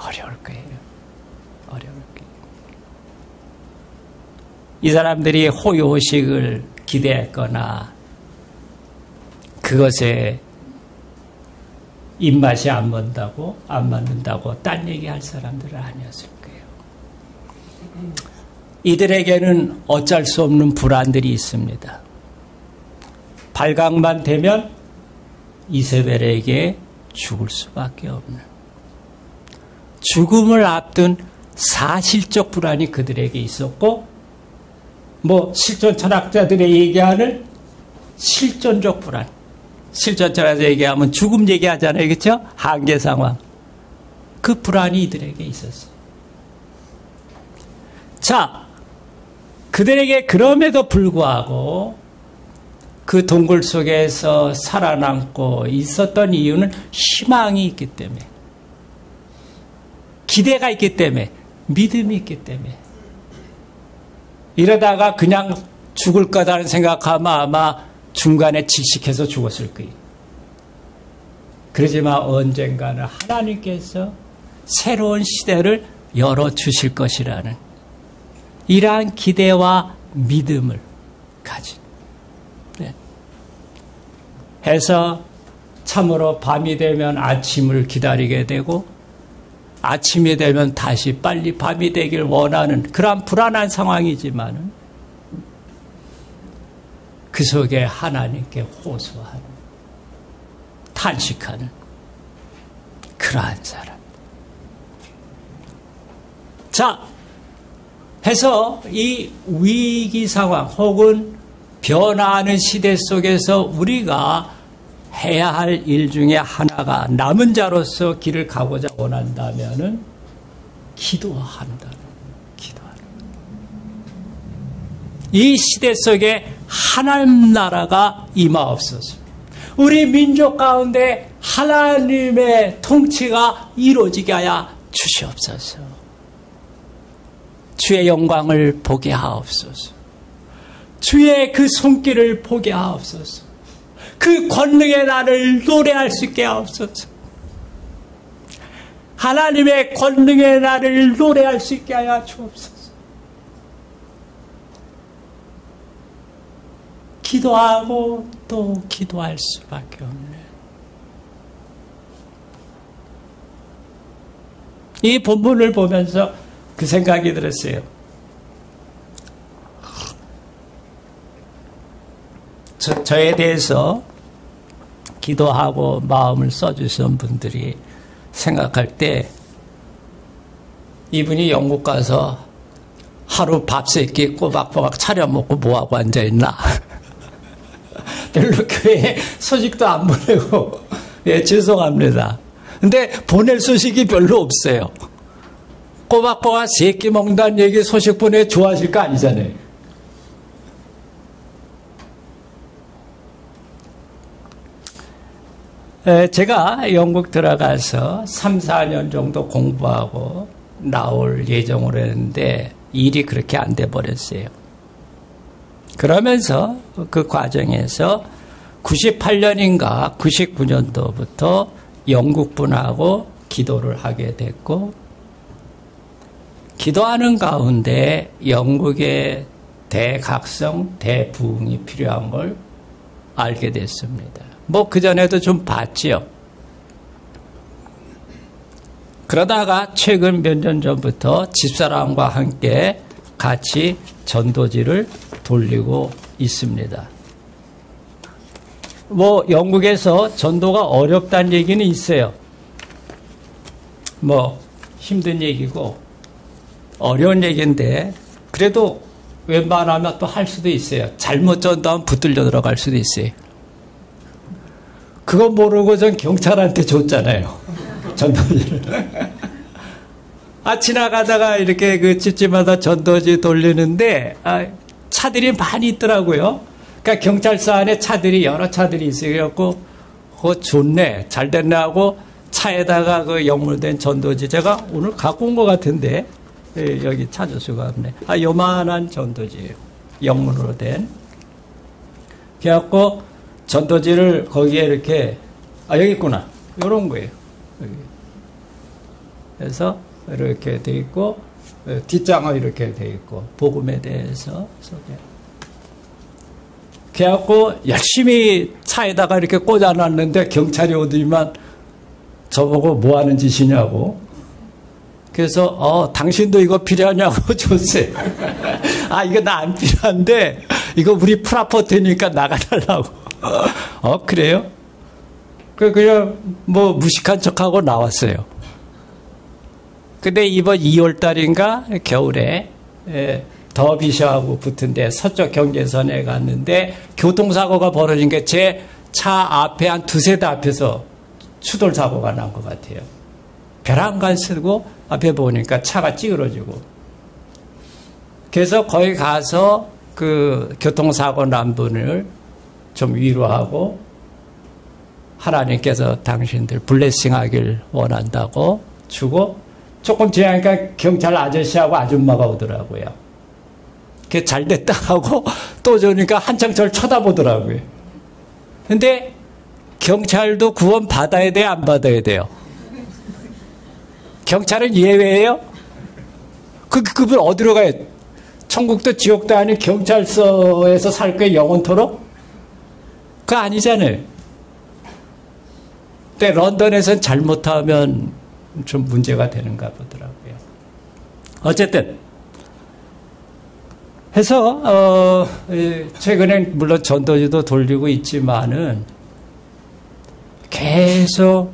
어려울 거예요. 어려울 거예요. 이 사람들이 호요식을 기대했거나 그것에 입맛이 안 맞는다고 딴 얘기할 사람들은 아니었을 거예요. 이들에게는 어쩔 수 없는 불안들이 있습니다. 발각만 되면 이세벨에게 죽을 수밖에 없는 죽음을 앞둔 사실적 불안이 그들에게 있었고, 뭐 실존 철학자들의 얘기하는 실존적 불안, 실존 철학자 얘기하면 죽음 얘기하잖아요, 그렇죠? 한계 상황. 그 불안이 이들에게 있었어요. 자, 그들에게 그럼에도 불구하고 그 동굴 속에서 살아남고 있었던 이유는 희망이 있기 때문에, 기대가 있기 때문에, 믿음이 있기 때문에. 이러다가 그냥 죽을 거다는 생각하면 아마 중간에 질식해서 죽었을 거예요. 그러지만 언젠가는 하나님께서 새로운 시대를 열어주실 것이라는 이러한 기대와 믿음을 가진, 네. 해서 참으로 밤이 되면 아침을 기다리게 되고 아침이 되면 다시 빨리 밤이 되길 원하는 그런 불안한 상황이지만은 그 속에 하나님께 호소하는, 탄식하는 그러한 사람. 자, 해서 이 위기 상황 혹은 변화하는 시대 속에서 우리가 해야 할 일 중에 하나가 남은 자로서 길을 가고자 원한다면은 기도한다는. 이 시대 속에 하나님 나라가 임하옵소서. 우리 민족 가운데 하나님의 통치가 이루어지게 하여 주시옵소서. 주의 영광을 보게 하옵소서. 주의 그 손길을 보게 하옵소서. 그 권능의 날을 노래할 수 있게 하옵소서. 하나님의 권능의 날을 노래할 수 있게 하여 주옵소서. 기도하고 또 기도할 수밖에 없네. 이 본문을 보면서 그 생각이 들었어요. 저에 대해서 기도하고 마음을 써주신 분들이 생각할 때 이분이 영국 가서 하루 밥 세 끼 꼬박꼬박 차려 먹고 뭐하고 앉아있나. 별로 교회에 소식도 안 보내고, 예, 죄송합니다. 근데 보낼 소식이 별로 없어요. 꼬박꼬박 세 끼 먹는다는 얘기 소식 보내 좋아하실 거 아니잖아요. 제가 영국 들어가서 3, 4년 정도 공부하고 나올 예정으로 했는데 일이 그렇게 안 돼 버렸어요. 그러면서 그 과정에서 98년인가 99년도부터 영국분하고 기도를 하게 됐고, 기도하는 가운데 영국의 대각성, 대부흥이 필요한 걸 알게 됐습니다. 뭐 그전에도 좀 봤지요. 그러다가 최근 몇 년 전부터 집사람과 함께 같이 전도지를 돌리고 있습니다. 뭐 영국에서 전도가 어렵다는 얘기는 있어요. 뭐 힘든 얘기고 어려운 얘기인데 그래도 웬만하면 또 할 수도 있어요. 잘못 전도하면 붙들려 들어갈 수도 있어요. 그거 모르고 전 경찰한테 줬잖아요. 전도지를. 지나가다가 이렇게 그 집집마다 전도지 돌리는데, 차들이 많이 있더라고요. 그러니까 경찰서 안에 차들이, 여러 차들이 있어요. 그래갖고, 좋네, 잘 됐네 하고, 차에다가 그 영물된 전도지, 제가 오늘 갖고 온 것 같은데, 여기 찾을 수가 없네. 요만한 전도지예요. 영문으로 된. 그래갖고, 전도지를 거기에 이렇게, 여기 있구나. 요런 거예요. 여기. 그래서, 이렇게 돼 있고, 뒷장은 이렇게 돼 있고, 복음에 대해서 소개. 그래갖고, 열심히 차에다가 이렇게 꽂아놨는데, 경찰이 오더니만, 저보고 뭐 하는 짓이냐고. 그래서, 당신도 이거 필요하냐고 줬어요. 이거 나 안 필요한데, 이거 우리 프라포트니까 나가달라고. 그래요? 그냥 뭐 무식한 척하고 나왔어요. 근데 이번 2월달인가 겨울에 더비셔하고 붙은데 서쪽 경계선에 갔는데 교통사고가 벌어진 게 제 차 앞에 한 두세 대 앞에서 추돌 사고가 난 것 같아요. 벼랑간 쓰고 앞에 보니까 차가 찌그러지고. 그래서 거기 가서 그 교통사고 난 분을 좀 위로하고 하나님께서 당신들 블레싱하길 원한다고 주고 조금 지나니까 경찰 아저씨하고 아줌마가 오더라고요. 그게 잘 됐다 하고 또 주니까 한창 저를 쳐다보더라고요. 근데 경찰도 구원 받아야 돼요, 안 받아야 돼요? 경찰은 예외예요? 그분 어디로 가요? 천국도 지옥도 아닌 경찰서에서 살 거예요, 영원토록? 그거 아니잖아요. 근데 런던에서는 잘못하면 좀 문제가 되는가 보더라고요. 어쨌든 해서 최근에 물론 전도지도 돌리고 있지만은 계속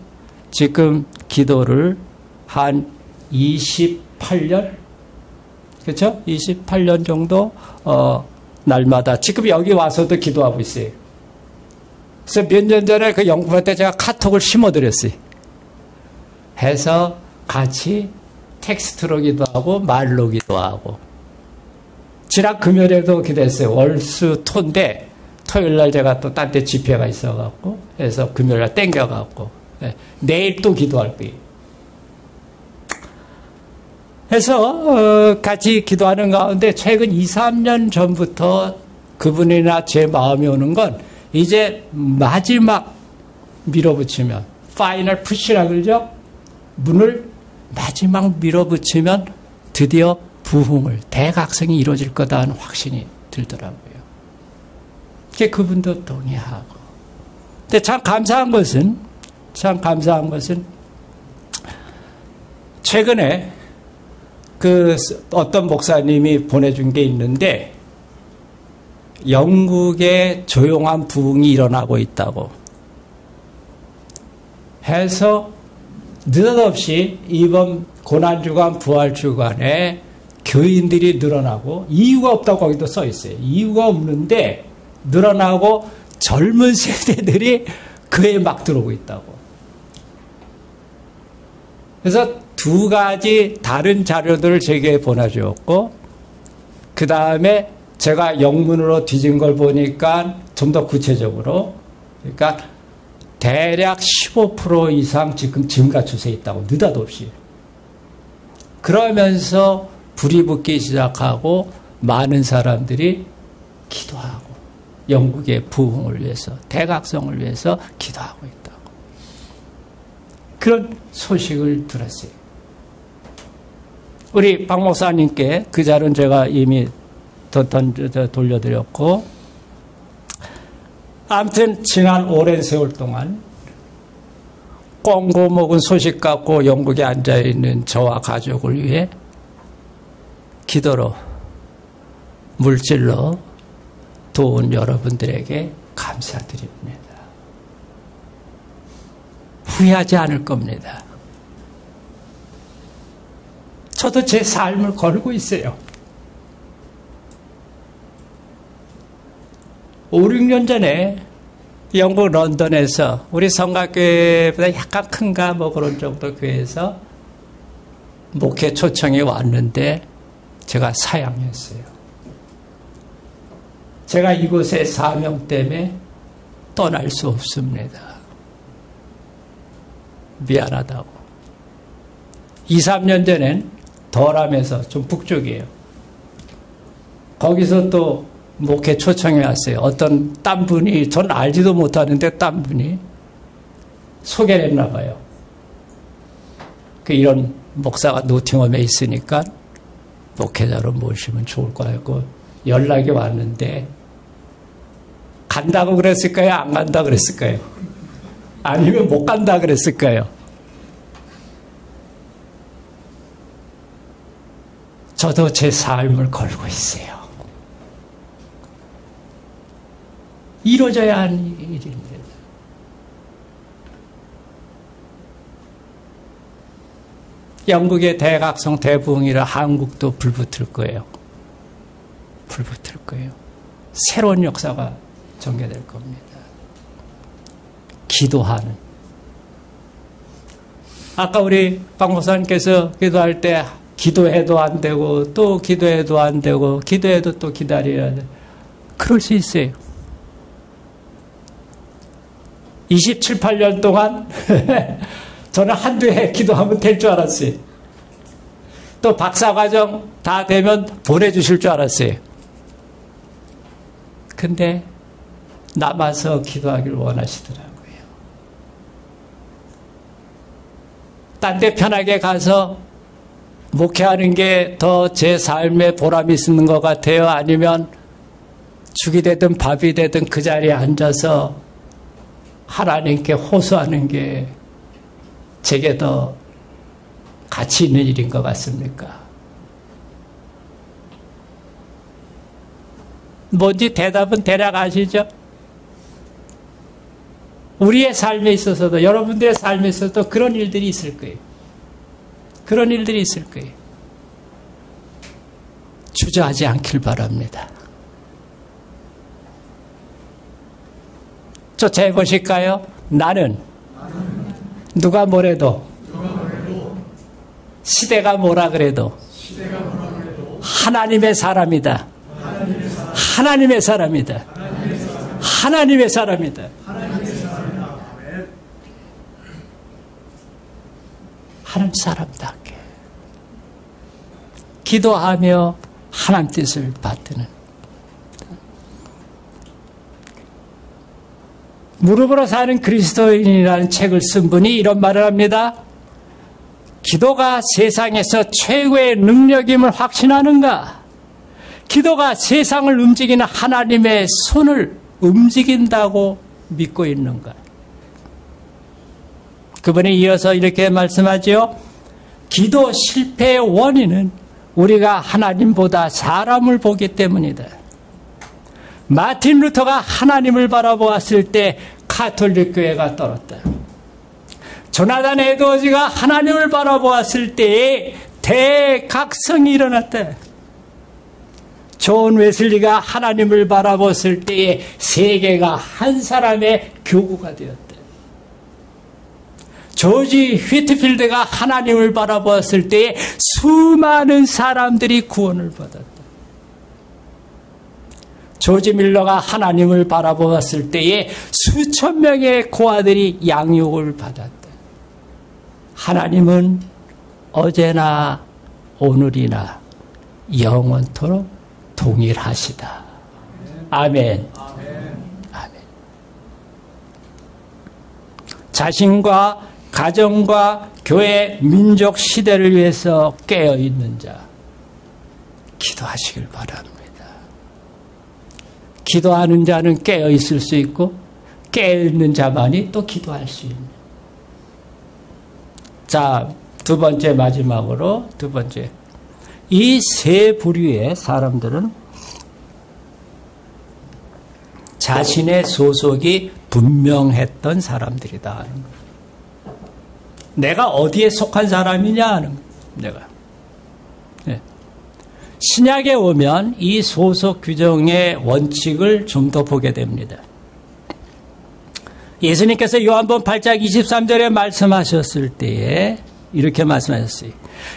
지금 기도를 한 28년 그렇죠? 28년 정도 날마다 지금 여기 와서도 기도하고 있어요. 그래서 몇 년 전에 그 영국한테 제가 카톡을 심어드렸어요. 해서 같이 텍스트로 기도하고 말로 기도하고 지난 금요일에도 기도했어요. 월수 토인데 토요일날 제가 또 딴 데 집회가 있어갖고 그래서 금요일날 땡겨갖고 내일 또 기도할 거예요. 해서 같이 기도하는 가운데 최근 2, 3년 전부터 그분이나 제 마음이 오는 건 이제 마지막 밀어붙이면 파이널 푸시라 그러죠. 문을 마지막 밀어붙이면 드디어 부흥을 대각성이 이루어질 거다 하는 확신이 들더라고요. 그분도 동의하고. 근데 참 감사한 것은 최근에 그 어떤 목사님이 보내준 게 있는데 영국에 조용한 부흥이 일어나고 있다고 해서 느닷없이 이번 고난주간 부활주간에 교인들이 늘어나고 이유가 없다고 거기도 써 있어요. 이유가 없는데 늘어나고 젊은 세대들이 그에 막 들어오고 있다고. 그래서 두 가지 다른 자료들을 제게 보내주었고 그 다음에 제가 영문으로 뒤진 걸 보니까 좀 더 구체적으로 그러니까 대략 15% 이상 지금 증가 추세에 있다고 느닷없이. 그러면서 불이 붙기 시작하고 많은 사람들이 기도하고 영국의 부흥을 위해서 대각성을 위해서 기도하고 있다고. 그런 소식을 들었어요. 우리 박 목사님께 그 자료는 제가 이미 돌려드렸고 아무튼 지난 오랜 세월 동안 꽁고 먹은 소식 갖고 영국에 앉아있는 저와 가족을 위해 기도로 물질로 도운 여러분들에게 감사드립니다. 후회하지 않을 겁니다. 저도 제 삶을 걸고 있어요. 5, 6년 전에 영국 런던에서 우리 성가교회보다 약간 큰가 뭐 그런 정도 교회에서 목회 초청이 왔는데 제가 사양했어요. 제가 이곳의 사명 때문에 떠날 수 없습니다. 미안하다고. 2, 3년 전엔 덜함에서 좀 북쪽이에요. 거기서 또 목회 초청이 왔어요. 어떤 딴 분이, 전 알지도 못하는데 딴 분이 소개를 했나 봐요. 이런 목사가 노팅엄에 있으니까 목회자로 모시면 좋을 거 같고 연락이 왔는데 간다고 그랬을까요? 안 간다 그랬을까요? 아니면 못 간다 그랬을까요? 저도 제 삶을 걸고 있어요. 이루어져야 하는 일입니다. 영국의 대각성 대부흥이라 한국도 불붙을 거예요. 불붙을 거예요. 새로운 역사가 전개될 겁니다. 기도하는. 아까 우리 박 목사님께서 기도할 때 기도해도 안 되고 또 기도해도 안 되고 기도해도 또 기다려야 돼. 그럴 수 있어요. 27, 8년 동안 저는 한두 해 기도하면 될 줄 알았어요. 또 박사과정 다 되면 보내주실 줄 알았어요. 근데 남아서 기도하기를 원하시더라고요. 딴 데 편하게 가서 목회하는 게 더 제 삶에 보람이 있는 것 같아요? 아니면 죽이 되든 밥이 되든 그 자리에 앉아서 하나님께 호소하는 게 제게 더 가치 있는 일인 것 같습니까? 뭔지 대답은 대략 아시죠? 우리의 삶에 있어서도, 여러분들의 삶에 있어서도 그런 일들이 있을 거예요. 그런 일들이 있을 거예요. 주저하지 않길 바랍니다. 쫓아해보실까요? 나는 누가 뭐래도 시대가 뭐라 그래도 하나님의 사람이다. 하나님의 사람이다. 하나님의 사람이다. 하나님 사람답게 기도하며 하나님 뜻을 받드는, 무릎으로 사는 그리스도인이라는 책을 쓴 분이 이런 말을 합니다. 기도가 세상에서 최고의 능력임을 확신하는가? 기도가 세상을 움직이는 하나님의 손을 움직인다고 믿고 있는가? 그분이 이어서 이렇게 말씀하죠. 기도 실패의 원인은 우리가 하나님보다 사람을 보기 때문이다. 마틴 루터가 하나님을 바라보았을 때 카톨릭 교회가 떨었다. 조나단 에드워즈가 하나님을 바라보았을 때에 대각성이 일어났다. 존 웨슬리가 하나님을 바라보았을 때에 세계가 한 사람의 교구가 되었다. 조지 휘트필드가 하나님을 바라보았을 때에 수많은 사람들이 구원을 받았다. 조지 밀러가 하나님을 바라보았을 때에 수천 명의 고아들이 양육을 받았다. 하나님은 어제나 오늘이나 영원토록 동일하시다. 아멘. 아멘. 자신과 가정과 교회, 민족, 시대를 위해서 깨어있는 자, 기도하시길 바랍니다. 기도하는 자는 깨어있을 수 있고 깨어있는 자만이 또 기도할 수 있는. 자, 두 번째, 마지막으로 두 번째. 이 세 부류의 사람들은 자신의 소속이 분명했던 사람들이다 하는 거예요. 내가 어디에 속한 사람이냐 하는 거예요. 내가. 네. 신약에 오면 이 소속 규정의 원칙을 좀 더 보게 됩니다. 예수님께서 요한복음 8장 23절에 말씀하셨을 때에 이렇게 말씀하셨어요.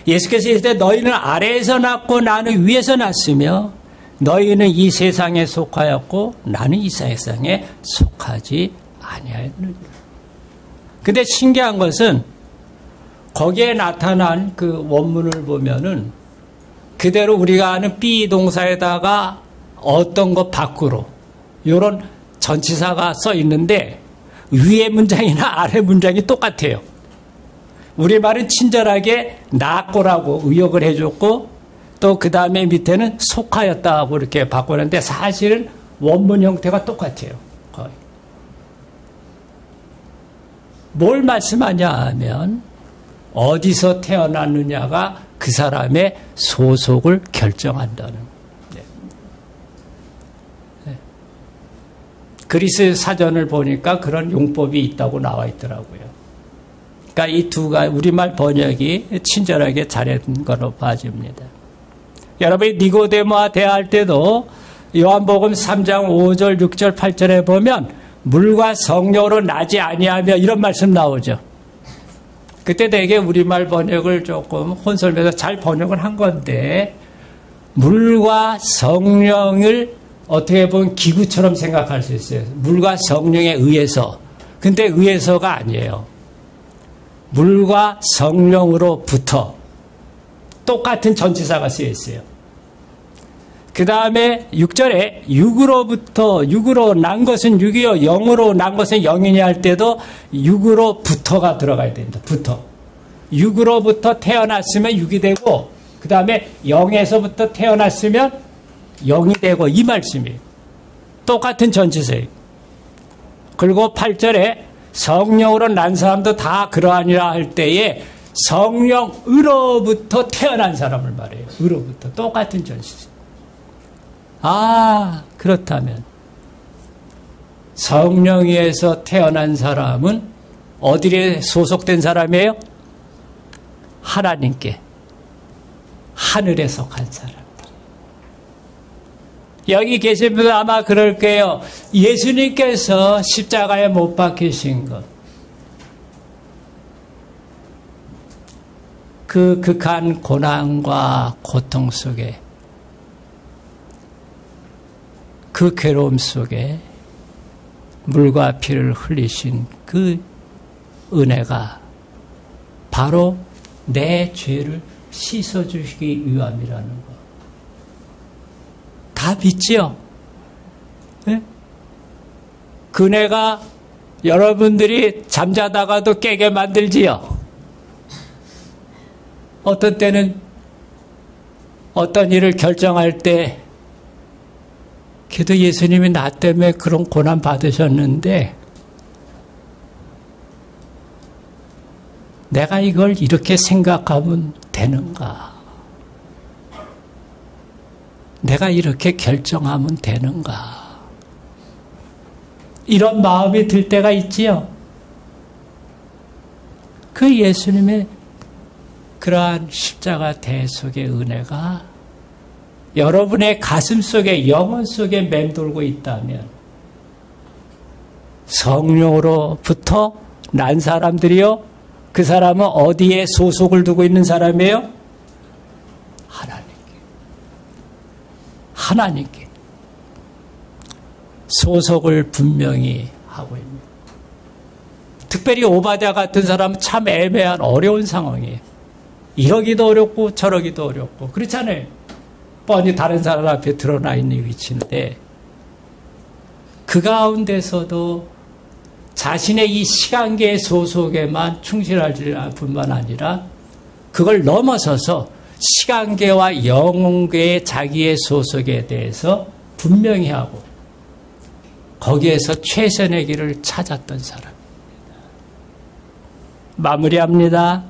예수께서 이르시되 너희는 아래에서 났고 나는 위에서 났으며 너희는 이 세상에 속하였고 나는 이 세상에 속하지 아니하였느니라. 근데 신기한 것은 거기에 나타난 그 원문을 보면은 그대로 우리가 아는 비동사에다가 어떤 것 밖으로 이런 전치사가 써 있는데 위에 문장이나 아래 문장이 똑같아요. 우리말은 친절하게 났고라고 의역을 해줬고 또 그 다음에 밑에는 속하였다고 이렇게 바꾸는데 사실은 원문 형태가 똑같아요. 거의. 뭘 말씀하냐 하면 어디서 태어났느냐가 그 사람의 소속을 결정한다는. 그리스 사전을 보니까 그런 용법이 있다고 나와 있더라고요. 그러니까 이 두 가지 우리말 번역이 친절하게 잘한 거로 봐집니다. 여러분이 니고데모와 대화할 때도 요한복음 3장 5절, 6절, 8절에 보면 물과 성령으로 나지 아니하며 이런 말씀 나오죠. 그때 되게 우리말 번역을 조금 혼설해서 잘 번역을 한 건데 물과 성령을 어떻게 보면 기구처럼 생각할 수 있어요. 물과 성령에 의해서. 근데 의해서가 아니에요. 물과 성령으로부터 똑같은 전치사가 쓰여 있어요. 그 다음에 6절에 육으로 난 것은 육이요 영으로 난 것은 영이냐 할 때도 육으로부터가 들어가야 됩니다. 부터. 육으로부터 태어났으면 육이 되고 그 다음에 영에서부터 태어났으면 영이 되고 이 말씀이에요. 똑같은 전치사예요. 그리고 8절에 성령으로 난 사람도 다 그러하니라 할 때에 성령으로부터 태어난 사람을 말해요. 으로부터 똑같은 전치사. 아, 그렇다면 성령에서 태어난 사람은 어디에 소속된 사람이에요? 하나님께, 하늘에 속한 사람. 여기 계신 분들 아마 그럴 거예요. 예수님께서 십자가에 못 박히신 것. 그 극한 고난과 고통 속에 그 괴로움 속에 물과 피를 흘리신 그 은혜가 바로 내 죄를 씻어주시기 위함이라는 것. 다 믿지요? 네? 그네가 여러분들이 잠자다가도 깨게 만들지요? 어떤 때는 어떤 일을 결정할 때 그래도 예수님이 나 때문에 그런 고난 받으셨는데 내가 이걸 이렇게 생각하면 되는가? 내가 이렇게 결정하면 되는가? 이런 마음이 들 때가 있지요. 그 예수님의 그러한 십자가 대속의 은혜가 여러분의 가슴 속에 영혼 속에 맴돌고 있다면 성령으로부터 난 사람들이요. 그 사람은 어디에 소속을 두고 있는 사람이에요? 하나님께 소속을 분명히 하고 있습니다. 특별히 오바댜 같은 사람은 참 애매한 어려운 상황이에요. 이러기도 어렵고 저러기도 어렵고 그렇잖아요. 뻔히 다른 사람 앞에 드러나 있는 위치인데 그 가운데서도 자신의 이 시간계의 소속에만 충실할 뿐만 아니라 그걸 넘어서서 시간계와 영계의 자기의 소속에 대해서 분명히 하고 거기에서 최선의 길을 찾았던 사람입니다. 마무리합니다.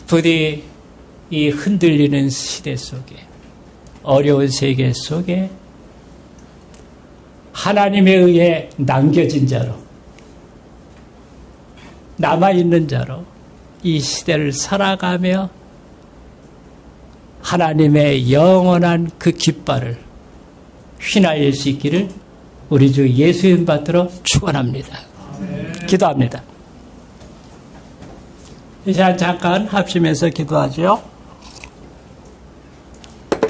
부디 이 흔들리는 시대 속에 어려운 세계 속에 하나님에 의해 남겨진 자로 남아있는 자로 이 시대를 살아가며 하나님의 영원한 그 깃발을 휘날릴 수 있기를 우리 주 예수님 받들어 축원합니다. 기도합니다. 이 시간 잠깐 합심해서 기도하죠.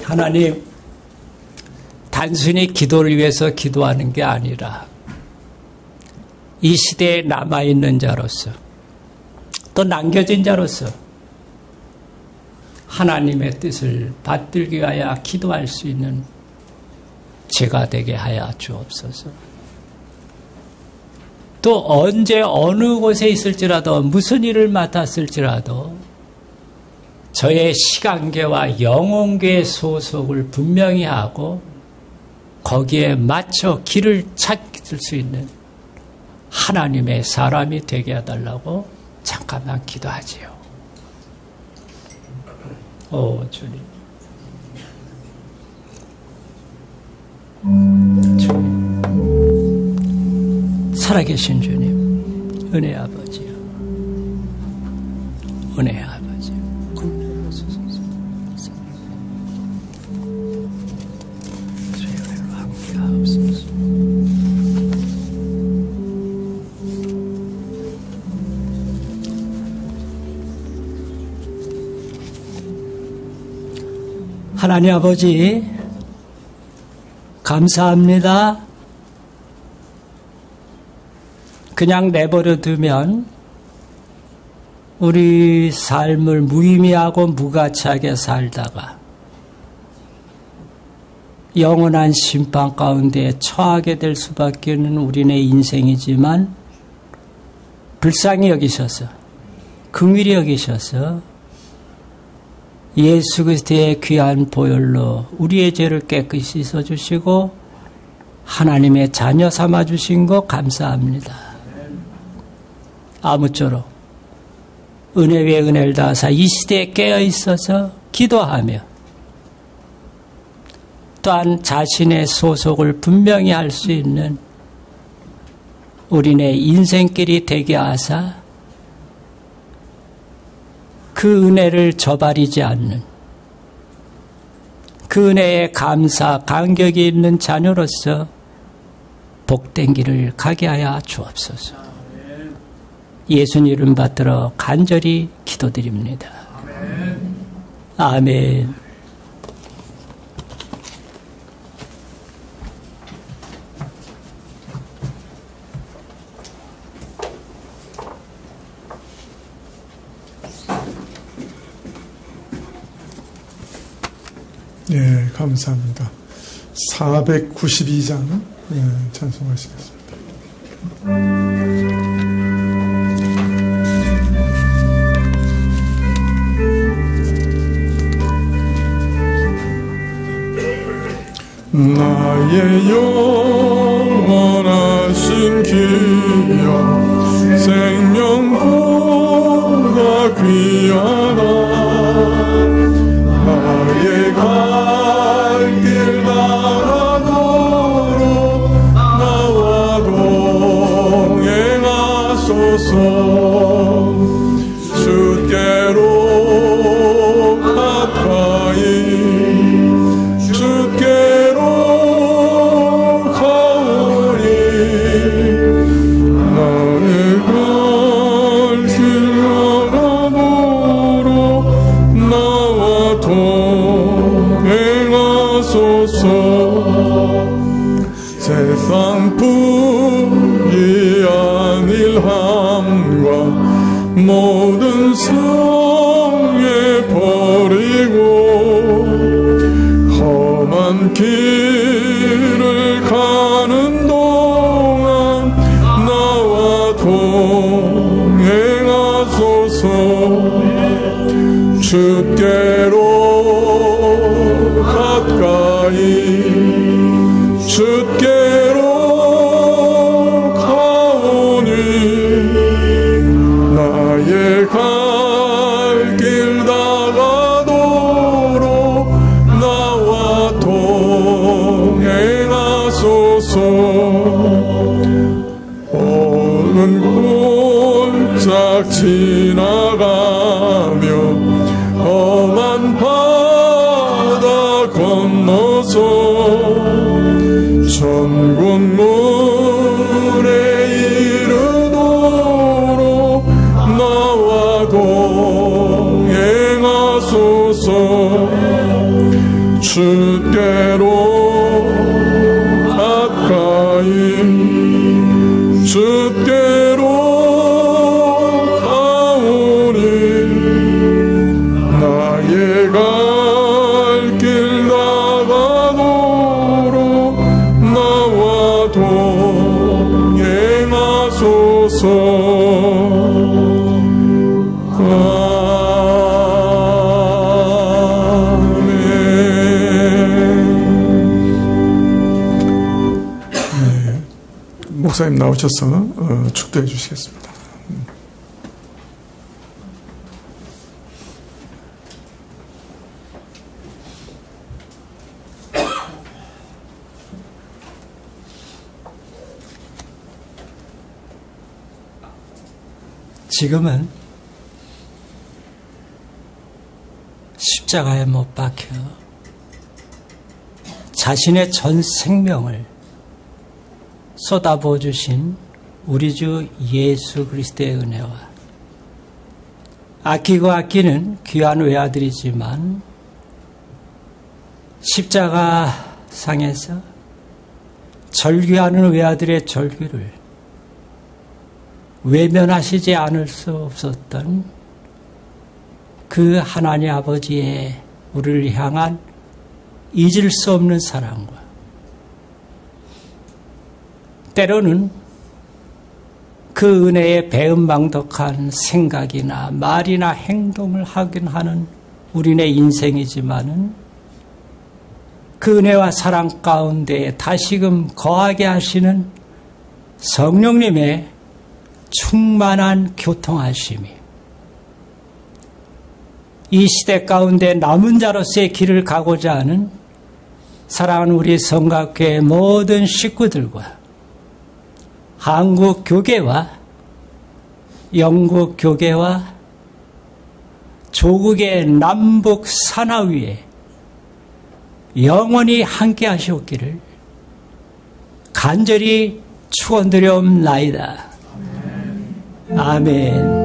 하나님, 단순히 기도를 위해서 기도하는 게 아니라 이 시대에 남아있는 자로서 또 남겨진 자로서 하나님의 뜻을 받들기 위하여 기도할 수 있는 제가 되게 하여 주옵소서. 또 언제 어느 곳에 있을지라도 무슨 일을 맡았을지라도 저의 시간계와 영혼계의 소속을 분명히 하고 거기에 맞춰 길을 찾을 수 있는 하나님의 사람이 되게 해달라고 잠깐만 기도하지요. 오 주님, 주님, 살아계신 주님, 은혜의 아버지요, 은혜의 아버지요, 주여 함께하옵소서. 하나님 아버지, 감사합니다. 그냥 내버려 두면 우리 삶을 무의미하고 무가치하게 살다가 영원한 심판 가운데 처하게 될 수밖에 없는 우리네 인생이지만 불쌍히 여기셔서, 긍휼히 여기셔서 예수 그리스도의 귀한 보혈로 우리의 죄를 깨끗이 씻어주시고 하나님의 자녀 삼아주신 것 감사합니다. 아무쪼록 은혜 위에 은혜를 다하사 이 시대에 깨어있어서 기도하며 또한 자신의 소속을 분명히 할 수 있는 우리네 인생길이 되게 하사 그 은혜를 저버리지 않는, 그 은혜에 감사, 감격이 있는 자녀로서 복된 길을 가게 하여 주옵소서. 예수님 이름 받들어 간절히 기도드립니다. 아멘. 예, 감사합니다. 492장 찬송하시겠습니다. 나의 영원하신 기여 생명보다 귀하다. 나의 갈 길 따라도록 나와 동행하소서. 주께로 가까이 주께로 가오니 나의 갈 길 따라도록 나와 동행하소서. 세상 불의한 일함과 모든 성에 버리고 험한 길을 가는 동안 나와 동행하소서. 주께로 가까이 주께로 가오니 나의 갈 길 다가도록 나와 동행하소서. 오는 골짝 지나가며 험한 바다 건너서 천국 물에 이르도록 나와 하소서. 주께로 가까이 주께로 가오니 나의 갈 길 나가도록 나와 동행하소서. 목사님 나오셔서 축도해 주시겠습니다. 지금은 십자가에 못 박혀 자신의 전 생명을 쏟아부어 주신 우리 주 예수 그리스도의 은혜와 아끼고 아끼는 귀한 외아들이지만 십자가 상에서 절규하는 외아들의 절규를 외면하시지 않을 수 없었던 그 하나님 아버지의 우리를 향한 잊을 수 없는 사랑과 때로는 그 은혜에 배은망덕한 생각이나 말이나 행동을 하긴 하는 우리네 인생이지만은 그 은혜와 사랑 가운데 다시금 거하게 하시는 성령님의 충만한 교통하심이 이 시대 가운데 남은 자로서의 길을 가고자 하는 사랑하는 우리 성각교회 모든 식구들과 한국 교계와 영국 교계와 조국의 남북 산하위에 영원히 함께 하시옵기를 간절히 축원드려옵나이다. 아멘.